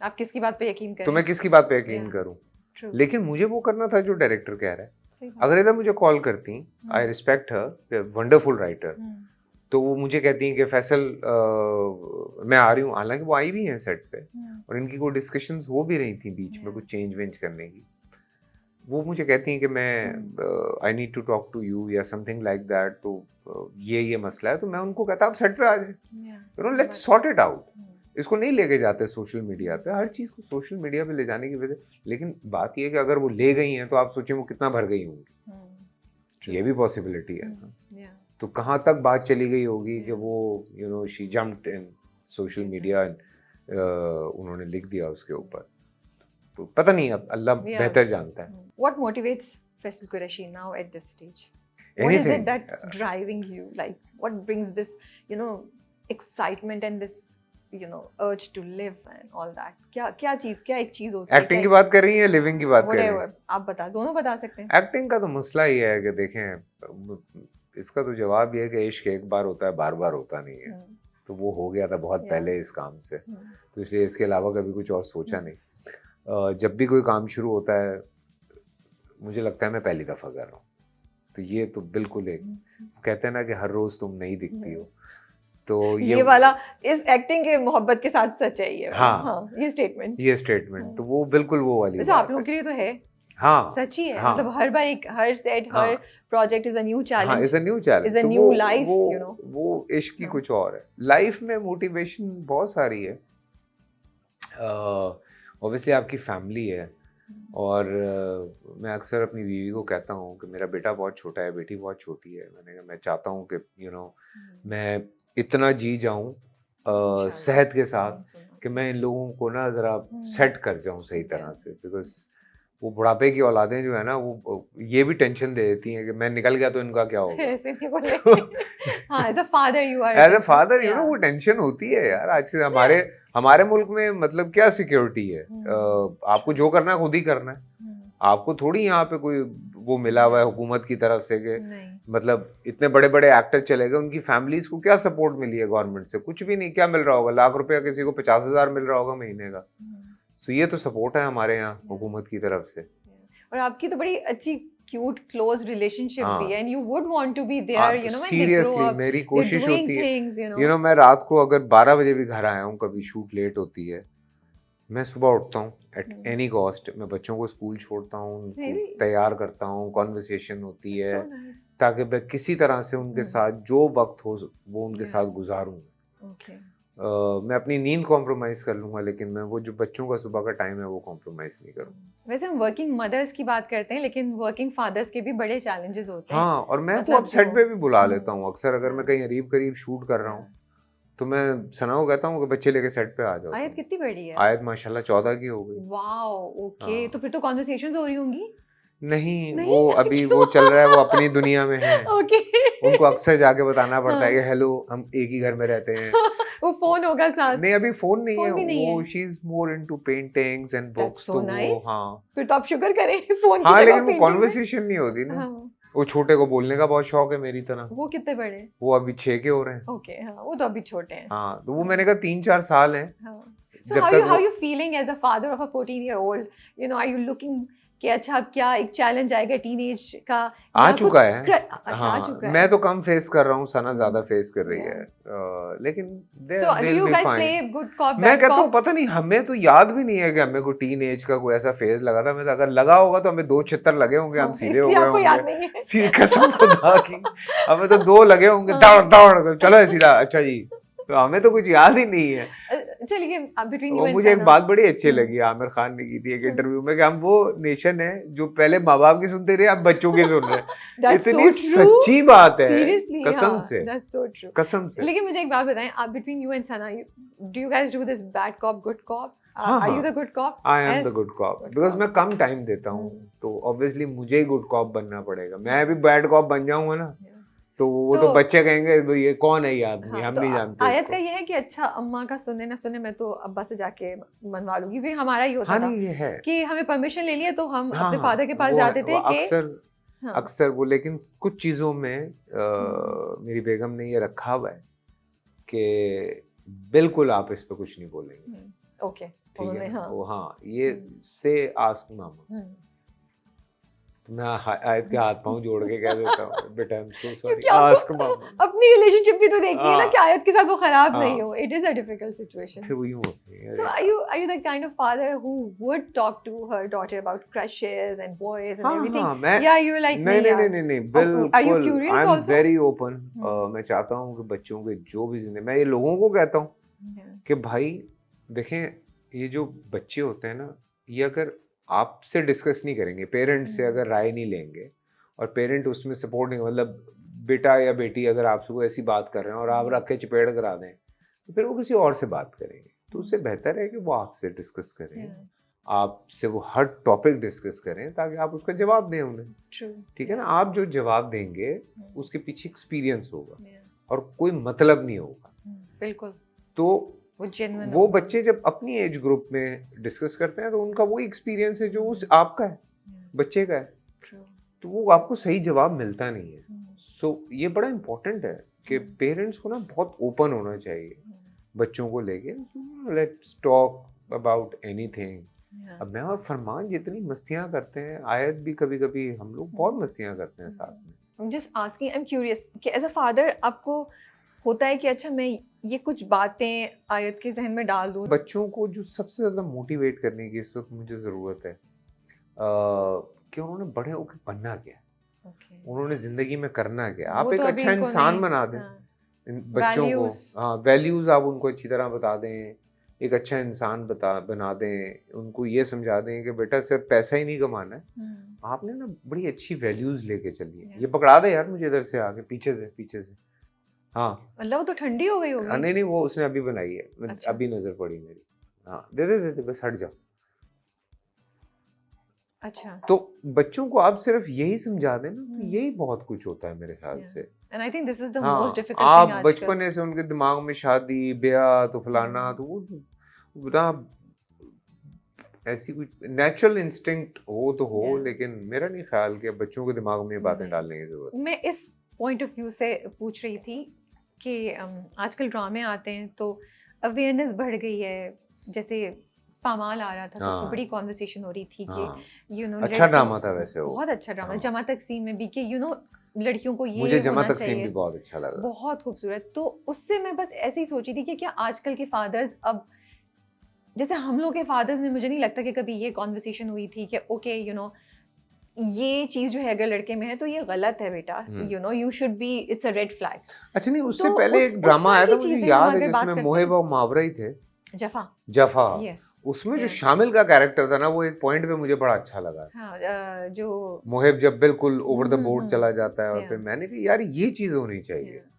आप किसकी बात पे यकीन करें, तो मैं किसकी बात पे यकीन करूं? लेकिन मुझे वो करना था जो डायरेक्टर कह रहा है। अगर इधर मुझे कॉल करती, I respect her, wonderful writer, तो वो मुझे कहती हैं कि फैसल मैं आ रही हूँ, हालांकि वो आई भी हैं सेट पे और इनकी कोई डिस्कशंस हो भी रही थी बीच में कुछ चेंज वेंज करने की, वो मुझे कहती हैं कि मैं I need to talk to you या समथिंग लाइक दैट, तो ये मसला है, तो मैं उनको कहता आप सेट पे आ जाए, you know let's sort it out. इसको नहीं लेके जाते सोशल मीडिया पे, हर चीज़ को सोशल मीडिया पे ले जाने की वजह। लेकिन बात ये है कि अगर वो ले गई हैं तो आप सोचें वो कितना भर गई होंगी, ये भी पॉसिबिलिटी है ना। तो कहाँ तक बात चली गई होगी कि वो you know she jumped in social media, उन्होंने लिख दिया उसके ऊपर, तो पता नहीं, अब अल्लाह बेहतर जानता है। What motivates Faisal Qureshi now at this stage? What is it that driving you? Like, what brings this, you know, excitement and this, you know, urge to live and all that? क्या चीज, क्या एक चीज होती है? Acting की बात कर रही हैं या लिविंग की बात कर रही हैं? आप बता, दोनों बता सकते हैं। एक्टिंग का तो मसला ये है कि देखें, इसका तो जवाब ये है कि इश्क एक बार होता है, बार बार होता नहीं है। तो वो हो गया था बहुत पहले इस काम से, तो इसलिए इसके अलावा कभी कुछ और सोचा नहीं। जब भी कोई काम शुरू होता है मुझे लगता है मैं पहली दफ़ा कर रहा हूँ, तो ये तो बिल्कुल एक कहते हैं ना कि हर रोज़ तुम नहीं दिखती हो, तो ये वाला इस एक्टिंग के मोहब्बत के साथ सच है ये। हाँ, ये स्टेटमेंट तो वो बिल्कुल वो वाली वैसे आप लोगों के लिए तो है। हाँ, सच ही है। हाँ, मतलब हर बार एक हर सेट हर project is a new challenge, is a new challenge, is a new life, you know. वो इश्क की कुछ और है। लाइफ में मोटिवेशन बहुत सारी है, ऑब्वियसली आपकी फैमिली है, और मैं अक्सर अपनी बीवी को कहता हूँ कि मेरा बेटा बहुत छोटा है, बेटी बहुत छोटी है, मैंने कहा मैं चाहता हूँ कि यू नो मैं इतना जी जाऊँ सेहत के साथ कि मैं इन लोगों को ना ज़रा सेट कर जाऊँ सही तरह से, बिकॉज वो बुढ़ापे की औलादें जो है ना वो ये भी टेंशन दे देती हैं कि मैं निकल गया तो इनका क्या होगा। हाँ, as a father you know वो टेंशन होती है यार। आज के हमारे मुल्क में मतलब क्या सिक्योरिटी है, आपको जो करना है खुद ही करना है, आपको थोड़ी यहाँ पे कोई वो मिला हुआ है हुकूमत की तरफ से कि मतलब इतने बड़े बड़े एक्टर चले गए, उनकी फैमिलीज को क्या सपोर्ट मिली है गवर्नमेंट से? कुछ भी नहीं। क्या मिल रहा होगा? लाख रुपया किसी को 50,000 मिल रहा होगा महीने का। सो ये तो सपोर्ट है हमारे यहाँ हुकूमत की तरफ से। और आपकी तो बड़ी अच्छी क्यूट क्लोज रिलेशनशिप भी है, and you would want to be there, you know, when they grow up. मेरी कोशिश होती है, यू नो, मैं रात को अगर 12 बजे भी घर आया हूँ, कभी शूट लेट होती है, मैं सुबह उठता हूँ एट एनी कॉस्ट, मैं बच्चों को स्कूल छोड़ता हूँ, उनको तैयार करता हूँ, कॉन्वर्सेशन होती है ताकि मैं किसी तरह से उनके साथ जो वक्त हो वो उनके साथ गुजारूँ। मैं अपनी नींद कॉम्प्रोमाइज़ कर लूँगा, लेकिन मैं वो जो बच्चों का सुबह का टाइम है वो कॉम्प्रोमाइज़ नहीं करूँगा। वैसे हम वर्किंग मदर्स की बात करते हैं, लेकिन वर्किंग फादर्स के भी बड़े चैलेंजेस होते हैं। हाँ, और मैं तो अब सेट पे भी बुला लेता हूँ अक्सर, अगर मैं कहीं करीब शूट कर रहा हूँ तो मैं सना को कहता हूँ कि बच्चे लेके सेट पे आ जाओ। आयत कितनी बड़ी है? आयत माशाल्लाह 14 की हो गई। Wow, okay. तो फिर तो कॉन्वर्सेशंस हो रही होंगी? नहीं, नहीं वो अभी वो चल रहा है, वो अपनी दुनिया में है। ओके उनको अक्सर जाके बताना पड़ता है हाँ। कि हेलो हम एक ही घर में रहते हैं। वो फोन होगा साथ। नहीं अभी फोन नहीं है, फोन भी नहीं वो है। She is more into paintings and that's books, so तो वो नाइस। हाँ फिर तो आप शुक्र करें फोन की हाँ, जगह लेकिन वो पेंटिंग में। कॉन्वर्सेशन नहीं होती ना। हाँ, वो छोटे को बोलने का बहुत शौक है मेरी तरह। वो कितने बड़े हैं? वो अभी 6 के हो रहे हैं। ओके हाँ, वो तो अभी छोटे हैं। हाँ, तो वो हाँ। मैंने कहा 3-4 साल हैं। हाँ। So जब how तक you वो feeling as a father of a 14-year-old? You know, are you looking कि अच्छा अब क्या एक चैलेंज आएगा टीनेज का आ या चुका कुछ है। अच्छा आ हाँ, चुका है। मैं तो कम फेस कर रहा हूँ, सना ज्यादा हम्म, फेस कर रही yeah. है। लेकिन So do they'll you be guys fine. play good cop मैं bad कहता हूँ cop? पता नहीं, हमें तो याद भी नहीं है कि हमें कोई टीन एज का कोई ऐसा फेज लगा था। मैं तो अगर लगा होगा तो हमें 2 छितर लगे होंगे, हम हाँ, सीधे हो इसलिए गए आपको याद होंगे। नहीं है। सीधी कसम खुदा की, हमें तो 2 लगे होंगे, हाँ। दौड़ दौड़ चलो सीधा, अच्छा जी। तो हमें तो कुछ याद ही नहीं है। चलिए बिटवीन यू वो एंड मुझे एक सना। बात बड़ी अच्छी लगी, आमिर खान ने की थी एक इंटरव्यू में, कि हम वो नेशन है जो पहले माँ बाप की सुनते रहे, अब बच्चों की सुन रहे हैं। That's so इतनी true. सच्ची बात है, Seriously, कसम हाँ, से, that's so true. कसम से। लेकिन मुझे एक बात बताएं, आप between you and Sana, do you guys do this bad cop good cop? हाँ Are you हाँ, the good cop? I am the Yes. Good cop, Good because cop. मैं कम टाइम देता हूँ, हम्म। तो ऑब्वियसली मुझे ही गुड कॉप बनना पड़ेगा। मैं भी बैड कॉप बन जाऊंगा ना, Yeah. तो वो तो तो बच्चे कहेंगे "भाई, ये कौन है ये आदमी, हाँ, हम तो नहीं जानते आयत इसको"। का ये है कि अच्छा अम्मा का सुने ना सुने, मैं तो अब्बा से जाके मनवा लूंगी, क्योंकि हमारा ही होता हाँ था नहीं ये है, कि हमें परमिशन ले लिया तो हम हाँ अपने हाँ, फादर के पास वो है, जाते वो थे कि अक्सर हाँ। अक्सर वो, लेकिन कुछ चीजों में हम्म, मेरी बेगम ने ये रखा हुआ है कि बिल्कुल आप इस पे कुछ नहीं बोलेंगे, ओके ठीक उन्होंने है ना? हाँ। वो हाँ, ये हम्म, से आस्क मामा, हम्म। तो मैं आयत के हाथ पांव जोड़ के कह देता हूँ बेटा आई एम सो सॉरी, क्योंकि आस्क आपको मामा। अपनी रिलेशनशिप भी तो देखनी है ना कि हाँ आयत के साथ वो खराब नहीं हाँ, हो। It is a difficult situation. फिर वो यूं होती है, So अरे are you the kind of father who would talk to her daughter about crushes and boys and हाँ everything? हाँ, मैं Yeah, you were like नहीं नहीं यार। नहीं नहीं नहीं, Are you बिल्कुल curious I am also? Very open. हम्म, मैं चाहता हूँ कि बच्चों के जो भी जिंदगी, मैं ये लोगों को कहता हूँ yeah, कि भाई देखें, ये जो बच्चे होते हैं ना, ये अगर आपसे डिस्कस नहीं करेंगे, पेरेंट्स से अगर राय नहीं लेंगे, और पेरेंट उसमें सपोर्ट नहीं, मतलब बेटा या बेटी अगर आपसे कोई ऐसी बात कर रहे हैं और आप रख के चपेड़ करा दें, तो फिर वो किसी और से बात करेंगे। तो उससे बेहतर है कि वो आपसे डिस्कस करें, yeah, आपसे वो हर टॉपिक डिस्कस करें, ताकि आप उसका जवाब दें उन्हें, true. ठीक है ना? आप जो जवाब देंगे हम्म, उसके पीछे एक्सपीरियंस होगा yeah, और कोई मतलब नहीं होगा। बिल्कुल तो वो genuine वो होगा। बच्चे जब अपनी एज ग्रुप में डिस्कस करते हैं तो उनका वही एक्सपीरियंस है जो उस आपका है, Yeah, बच्चे का है, true. तो वो आपको सही जवाब मिलता नहीं है। सो ये बड़ा इम्पोर्टेंट है कि पेरेंट्स को ना बहुत ओपन होना चाहिए बच्चों को लेके। Let's talk about anything. Yeah. अब मैं और फरमान जितनी मस्तियां करते हैं, आयत भी कभी कभी हम लोग बहुत मस्तियां करते हैं साथ में। I'm just asking, I'm curious कि एज अ फादर आपको होता है कि अच्छा मैं ये कुछ बातें आयत के जहन में डाल दूं? बच्चों को जो सबसे ज्यादा मोटिवेट करने की इस वक्त मुझे जरूरत है कि उन्होंने बड़े होकर बनना क्या है, Okay. उन्होंने जिंदगी में करना क्या है। आप वो एक तो अभी अच्छा इनको इंसान नहीं- बना दें हाँ, इन बच्चों को। Values. हाँ, वैल्यूज आप उनको अच्छी तरह बता दें, एक अच्छा इंसान बना दें, उनको ये समझा दें कि बेटा सिर्फ पैसा ही नहीं कमाना है, आपने ना बड़ी अच्छी वैल्यूज लेके चलिए। Yeah. ये पकड़ा दे यार मुझे इधर से आके, पीछे से। हाँ अल्लाह वो तो ठंडी हो गई होगी। नहीं नहीं, वो उसने अभी बनाई है, अच्छा। अभी नजर पड़ी मेरी। हाँ दे बस हट जाओ। अच्छा। तो बच्चों को आप सिर्फ यही समझा दें ना, तो हम्म। यही बहुत कुछ होता है मेरे ख्याल Yeah. से। And I think this is the हाँ, most difficult आप thing आजकल। बचपन से उनके दिमाग में शादी ब्याह तो फलाना, हम्म। तो वो ना ऐसी कोई नेचुरल इंस्टिंक्ट हो तो हो, Yeah. लेकिन मेरा नहीं ख्याल कि बच्चों के दिमाग में ये बातें नहीं। डालने की जरूरत है। मैं इस पॉइंट ऑफ व्यू से पूछ रही थी कि आजकल ड्रामे आते हैं तो अवेयरनेस बढ़ गई है। जैसे पामाल आ रहा था तो उसमें हाँ। बड़ी कॉन्वर्सेशन हो रही थी कि हाँ, यू नो अच्छा ड्रामा था वैसे वो। बहुत अच्छा ड्रामा। हाँ। जमा तकसीम में भी कि यू नो लड़कियों को ये मुझे जमा होना तकसीम चाहिए। भी बहुत अच्छा लगा। बहुत खूबसूरत। तो उससे मैं बस ऐसे ही सोची थी कि क्या आजकल के फादर्स अब जैसे हम लोग के फादर्स में, मुझे नहीं लगता कि कभी ये कॉन्वर्सेशन हुई थी कि ओके यू नो ये चीज जो है अगर लड़के में है तो ये गलत है बेटा, you know you should be, it's a red flag. अच्छा नहीं, उससे तो पहले उस एक ड्रामा आया था वाली मुझे चीज़ें याद हम है, अगर बात जिसमें करते मोहिब हैं। और मावरा ही थे। जफा। यस, उसमें जो Yeah. शामिल का कैरेक्टर था ना, वो एक पॉइंट पे मुझे बड़ा अच्छा लगा। हाँ, जो मोहिब जब बिल्कुल ओवर द बोर्ड हम्म, चला जाता है, और Yeah. फिर मैंने कहा यार ये चीज होनी चाहिए। Yeah.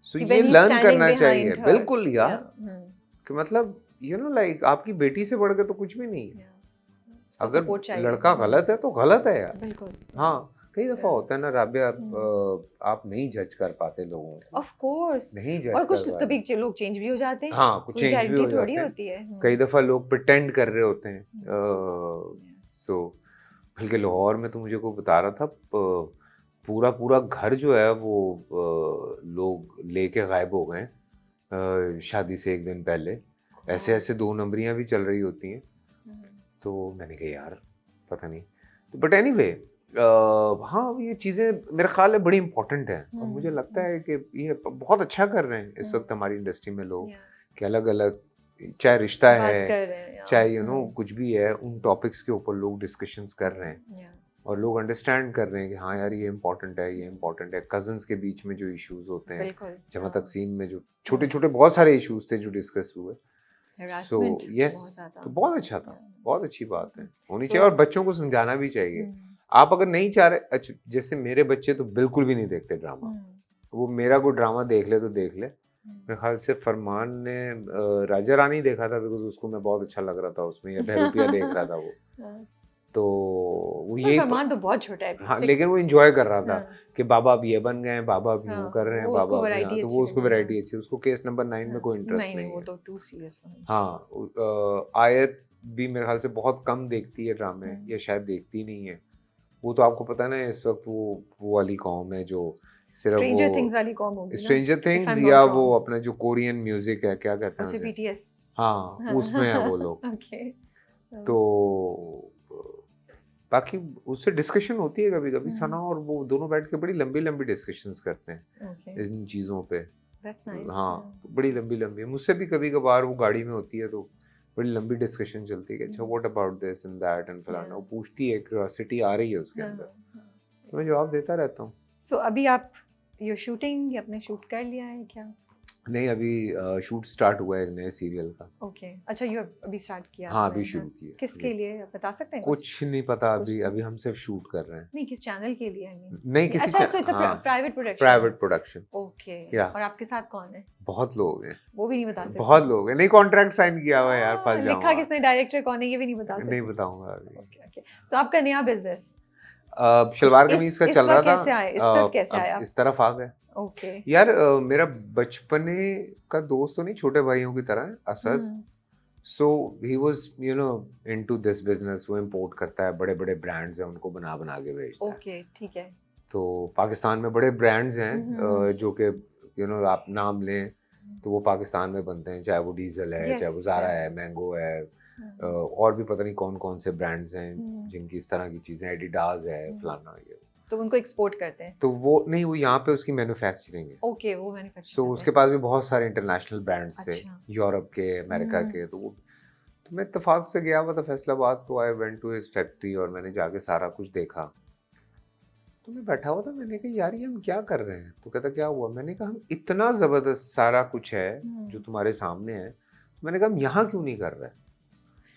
सो कि ये when he's लर्न standing करना behind चाहिए, her. बिल्कुल यार, Yeah. कि मतलब यू नो लाइक आपकी बेटी से बढ़ के तो कुछ भी नहीं है। Yeah. अगर support चाहिए। लड़का गलत है तो गलत है यार। बिल्कुल। हाँ, कई दफा Yeah. होता है ना राबिया, आप नहीं जज कर पाते लोगों को, ऑफ कोर्स। नहीं जज और कर कुछ पाते। कभी लोग चेंज भी हो जाते हैं, हाँ, कुछ कोई चेंज भी गारंटी हो थोड़ी जाते हैं। होती है। कई दफा लोग प्रिटेंड कर रहे होते हैं। सो बल्कि लाहौर में तो मुझे को बता रहा था, पूरा पूरा घर जो है वो लोग लेके गायब हो गए शादी से एक दिन पहले। ऐसे ऐसे 2 नंबरियां भी चल रही होती हैं। तो मैंने कहा यार पता नहीं, तो बट एनीवे हाँ, ये चीज़ें मेरा ख्याल है बड़ी इंपॉर्टेंट है, और मुझे लगता है कि ये बहुत अच्छा कर रहे हैं इस वक्त हमारी इंडस्ट्री में लोग, कि अलग अलग, चाहे रिश्ता है, चाहे कुछ भी है, उन टॉपिक्स के ऊपर लोग डिस्कशंस कर रहे हैं, और लोग अंडरस्टैंड कर रहे हैं कि हाँ यार ये इम्पोर्टेंट है, ये इम्पोर्टेंट है। कजन्स के बीच में जो इश्यूज होते हैं, जमा तकसीम में जो छोटे छोटे बहुत सारे इश्यूज थे जो डिस्कस हुए, सो यस, तो बहुत अच्छा था, बहुत अच्छी बात है, होनी चाहिए, और बच्चों को समझाना भी चाहिए। आप अगर नहीं चाह रहे, अच्छा जैसे मेरे बच्चे तो बिल्कुल भी नहीं देखते ड्रामा, वो मेरा कोई ड्रामा देख ले तो देख ले। मेरे ख्याल से फरमान ने राजा रानी देखा था, बिकॉज उसको मैं बहुत अच्छा लग रहा था उसमें, या बहरूपिया देख रहा था वो, तो वो यही फरमान तो बहुत छोटा है। हाँ, लेकिन वो एंजॉय कर रहा था कि बाबा अब ये बन गए हैं, बाबा अब यूं कर रहे हैं, बाबा अब यहाँ, तो वो उसको वैरायटी अच्छी, उसको केस नंबर 9 में कोई इंटरेस्ट नहीं है। वो तो टू सीरियस। हाँ, आयत भी मेरे ख्याल से बहुत कम देखती है ड्रामे, या शायद देखती नहीं है। वो तो आपको पता ना इस वक्त वो वाली कौम है जो सिर्फ स्ट्रेंजर थिंग्स वाली कौम होगी ना, स्ट्रेंजर थिंग्स, या वो अपना जो कोरियन म्यूजिक है, क्या कहते हैं उसे, BTS, हाँ उसमें है वो लोग। तो बाकी उससे डिस्कशन होती है कभी कभी, सना और वो दोनों बैठ के बड़ी लंबी लंबी डिस्कशंस करते हैं इन चीज़ों पे। हाँ, बड़ी लंबी लंबी, मुझसे भी कभी कभार वो गाड़ी में होती है तो बड़ी लंबी डिस्कशन चलती है कि अच्छा what about this and that and फलाना, वो पूछती है, क्यूरियोसिटी आ रही है उसके अंदर, तो मैं जवाब देता रहता हूँ। सो अभी आप ये शूटिंग आपने शूट कर लिया है क्या? नहीं, अभी शूट स्टार्ट हुआ है एक नए सीरियल का। ओके, अच्छा ये अभी स्टार्ट किया? हाँ, अभी शुरू किया। किसके लिए बता सकते हैं? कुछ नहीं पता अभी, अभी हम सिर्फ शूट कर रहे हैं। नहीं, किस चैनल के लिए? नहीं, किसी private production. Private production. Okay, और आपके साथ कौन है? बहुत लोग हैं, वो भी नहीं बता सकते? बहुत लोग हैं, नहीं कॉन्ट्रैक्ट साइन किया हुआ है यार, फंस जाऊंगा। लिखा किसने, डायरेक्टर कौन है, ये भी नहीं बता सकते? नहीं बताऊंगा अभी। ओके, तो आपका नया बिजनेस शलवार कमीज का चल रहा था, कैसे आया? इस तरफ आ गए। ओके यार मेरा बचपने का दोस्त तो नहीं, छोटे भाइयों की तरह है, Asad. So he was into this business, वो इंपोर्ट करता है, बड़े बड़े ब्रांड्स हैं, उनको बना बना के बेचता है। ओके, ठीक है। तो पाकिस्तान में बड़े ब्रांड्स हैं जो कि आप नाम लें तो वो पाकिस्तान में बनते हैं, चाहे वो डीजल है, चाहे वो ज़ारा है, मैंगो है, और भी पता नहीं कौन कौन से ब्रांड्स हैं जिनकी इस तरह की चीज़ें, एडिडास है, फलाना, ये तो उनको एक्सपोर्ट करते हैं। तो वो नहीं, वो यहाँ पे उसकी मैन्युफैक्चरिंग है। ओके, वो मैन्युफैक्चरिंग। सो उसके पास भी बहुत सारे इंटरनेशनल ब्रांड्स थे, यूरोप के, अमेरिका के। तो मैं इत्तेफाक से गया हुआ था फैसलाबाद, तो I went to his factory और मैंने जाके सारा कुछ देखा। तो मैं बैठा हुआ था, मैंने कहा यार ये हम क्या कर रहे हैं? तो कहता क्या हुआ? मैंने कहा हम इतना ज़बरदस्त सारा कुछ है जो तुम्हारे सामने है, मैंने कहा हम यहाँ क्यों नहीं कर रहे?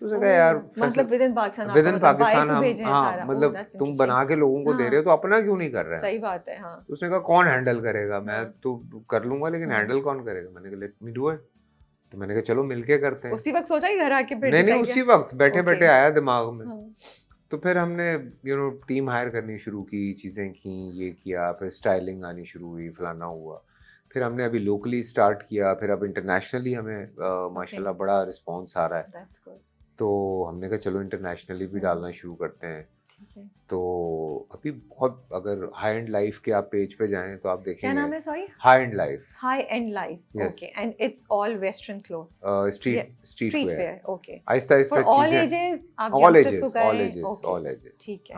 तो उसने कहा यार मतलब विद इन पाकिस्तान हम, हाँ मतलब तुम बना के लोगों को दे रहे हो तो अपना क्यों नहीं कर रहे हैं? सही बात है। हाँ। तो उसने कहा कौन हैंडल करेगा? मैं तो कर लूंगा, लेकिन हैंडल कौन करेगा? मैंने कहा लेट मी डू इट। तो मैंने कहा चलो मिलके करते हैं। उसी वक्त सोचा ही घर आके? नहीं, उसी वक्त बैठे बैठे आया दिमाग में। तो फिर हमने टीम हायर करनी शुरू की, चीज़ें की, ये किया, फिर स्टाइलिंग आनी शुरू हुई, फलाना हुआ। फिर हमने अभी लोकली स्टार्ट किया, फिर अब इंटरनेशनली हमें माशाल्लाह बड़ा रिस्पॉन्स आ रहा है। तो हमने कहा चलो इंटरनेशनली भी डालना शुरू करते हैं। तो अभी बहुत, अगर हाई एंड लाइफ के आप पेज पे जाएं तो आप देखेंगे। क्या नाम है? Sorry, high and life. High and life, okay. And it's all western clothes, street wear. Okay, Aahista Aahista चीजें, ऑल एजेस, ठीक है।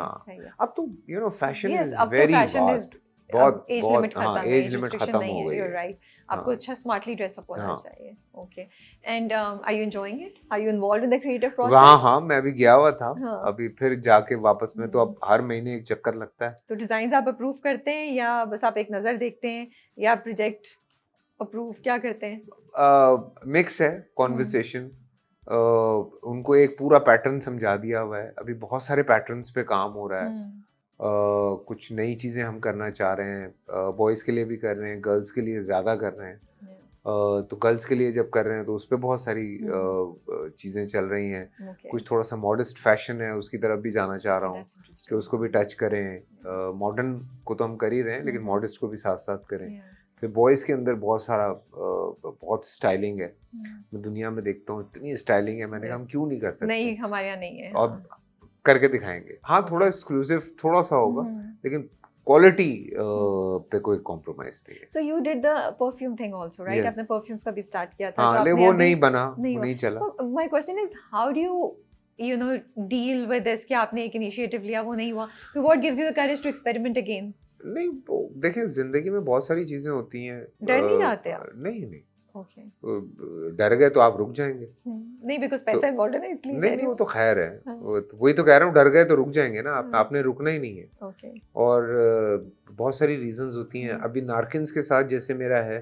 अब तो फैशन इज वेरी वास्ट, बहुत एज लिमिट खत्म है, एज लिमिट खत्म हो गई है, राइट। आपको अच्छा स्मार्टली ड्रेस अप होना चाहिए। Okay, and are you enjoying it? Are you involved in the creative process? हाँ, मैं अभी गया हुआ था, अभी फिर जाके वापस में, तो अब हर महीने एक चक्कर लगता है। तो डिजाइन्स आप अप्रूव करते हैं या बस आप एक नजर देखते हैं, या प्रोजेक्ट अप्रूव, क्या करते हैं? मिक्स है, कॉन्वर्सेशन। उनको एक पूरा पैटर्न समझा दिया हुआ है, अभी बहुत सारे पैटर्न्स पे काम हो रहा है। कुछ नई चीज़ें हम करना चाह रहे हैं, बॉयज़ के लिए भी कर रहे हैं, गर्ल्स के लिए ज़्यादा कर रहे हैं। तो गर्ल्स के लिए जब कर रहे हैं तो उस पर बहुत सारी चीज़ें चल रही हैं। कुछ थोड़ा सा मॉडेस्ट फैशन है, उसकी तरफ भी जाना चाह रहा हूँ कि उसको भी टच करें। मॉडर्न को तो हम कर ही रहे हैं, लेकिन मॉडेस्ट को भी साथ साथ करें। फिर बॉयज़ के अंदर बहुत सारा बहुत स्टाइलिंग है। मैं दुनिया में देखता हूँ इतनी स्टाइलिंग है, मैंने कहा हम क्यों नहीं कर सकते? नहीं, हमारे यहाँ नहीं है। और करके दिखाएंगे। हाँ, थोड़ा एक्सक्लूसिव थोड़ा सा होगा, लेकिन क्वालिटी पे कोई कॉम्प्रोमाइज नहीं है। So you did the perfume thing also, right? Yes. आपने perfumes का भी स्टार्ट किया था। हाँ, लेकिन वो नहीं बना, नहीं चला। So my question is, how do you know deal with this कि आपने एक इनिशिएटिव लिया, वो नहीं हुआ, तो what gives you the courage to experiment again? नहीं, देखिए जिंदगी में बहुत सारी चीजें होती हैं। डर नहीं जाते आप? नहीं। Okay. डर गए तो आप रुक जाएंगे। नहीं, बिकॉज पैसा इन्वॉल्व है ना, इसलिए। नहीं, वो तो खैर है। वही तो कह रहा हूँ, डर गए तो रुक जाएंगे ना, आपने रुकना ही नहीं है। Okay. और बहुत सारी रीजंस होती हैं। अभी नार्किन्स के साथ जैसे मेरा है,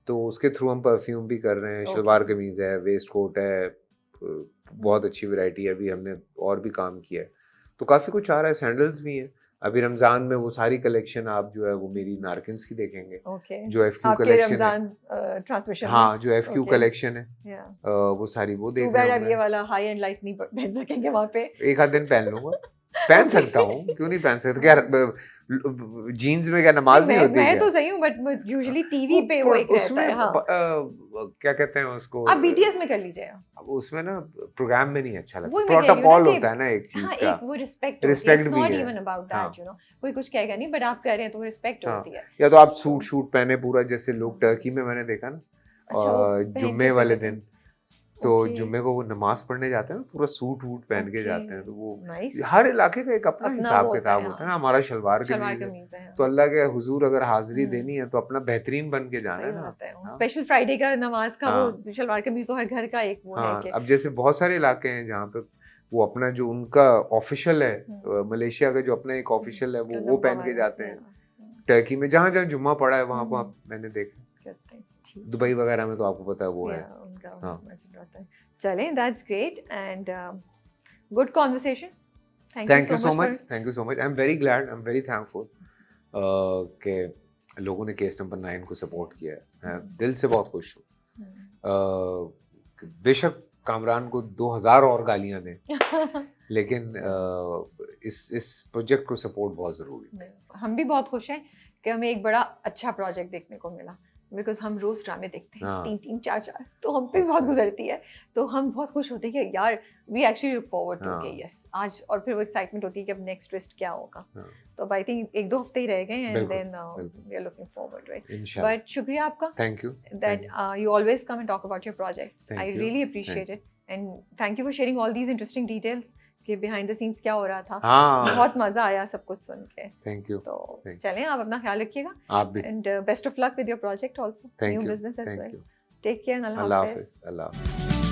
तो उसके थ्रू हम परफ्यूम भी कर रहे हैं। शलवार कमीज है, वेस्ट कोट है, बहुत अच्छी वैरायटी है। अभी हमने और भी काम किया है, तो काफी कुछ आ रहा है। सैंडल्स भी हैं। अभी रमजान में वो सारी कलेक्शन आप जो है वो मेरी नार्किन्स की देखेंगे। जो एफक्यू कलेक्शन है, ट्रांसमिशन हाँ, जो एफक्यू कलेक्शन है, वो सारी वो देख रहे हैं। ये वाला हाई एंड लाइफ नहीं पहन सकेंगे वहाँ पे। एक आध दिन पहन लूंगा, पहन सकता हूँ, क्यों नहीं पहन सकता? क्या जीन्स में क्या नमाज नहीं होती है? मैं तो सही हूँ, बट यूजुअली टीवी पे वो एक रहता है। हाँ, क्या कहते हैं उसको, आप बीटीएस में कर लीजिए। उसमें ना प्रोग्राम में नहीं अच्छा लगता, प्रोटोकॉल होता है ना एक चीज का। एक वो रिस्पेक्ट भी नॉट है। Even about that, you know, कोई कुछ कहेगा नहीं, बट आप कह रहे हैं तो रिस्पेक्ट होती है। या तो आप सूट पहने पूरा, जैसे लोग टर्की में मैंने देखा ना, जुम्मे वाले दिन, तो जुम्मे को वो नमाज पढ़ने जाते हैं, पूरा सूट वूट पहन के जाते हैं। तो वो हर इलाके का एक अपना हिसाब किताब होता है ना। हमारा शलवार कमीज है, तो अल्लाह के हुजूर अगर हाजिरी देनी है तो अपना बेहतरीन बन के जाना है ना। स्पेशल फ्राइडे का नमाज का वो शलवार कमीज तो हर घर का एक वो है। अब जैसे बहुत सारे इलाके हैं जहाँ पे वो अपना जो उनका ऑफिशियल है, मलेशिया का जो अपना एक ऑफिशियल है, वो पहन के जाते हैं। टर्की में जहाँ जहाँ जुम्मा पड़ा है वहाँ पर मैंने देखा। दुबई वगैरह में तो आपको पता है वो है। चलें, that's great and good conversation. Thank you so much. Thank you so much. I'm very glad. I'm very thankful कि लोगों ने केस नंबर 9 को सपोर्ट किया है। मैं दिल से बहुत खुश हूँ। बेशक कामरान को 2000 और गालियां दें, लेकिन इस प्रोजेक्ट को सपोर्ट बहुत जरूरी है। हम भी बहुत खुश हैं कि हमें एक बड़ा अच्छा प्रोजेक्ट देखने को मिला, बिकॉज हम रोज ड्रामे देखते हैं 3-3 4-4, तो हम पे बहुत गुजरती है, तो हम बहुत खुश होते हैं कि यार we actually look forward to के यस आज, और फिर वो एक्साइटमेंट होती है कि अब नेक्स्ट ट्विस्ट क्या होगा। तो आई थिंक 1-2 हफ्ते ही रह गए हैं, and then we are looking forward, right? But शुक्रिया आपका, thank you that you always come and talk about your projects. I really appreciate it, and thank you for sharing all these interesting details कि behind the scenes क्या हो रहा था। बहुत मजा आया सब कुछ सुन के। Thank you. तो चलें, आप अपना ख्याल रखिएगा, आप भी, and best of luck with your project also, new business as well. Take care, अल्लाह हाफिज़। अल्लाह हाफिज़।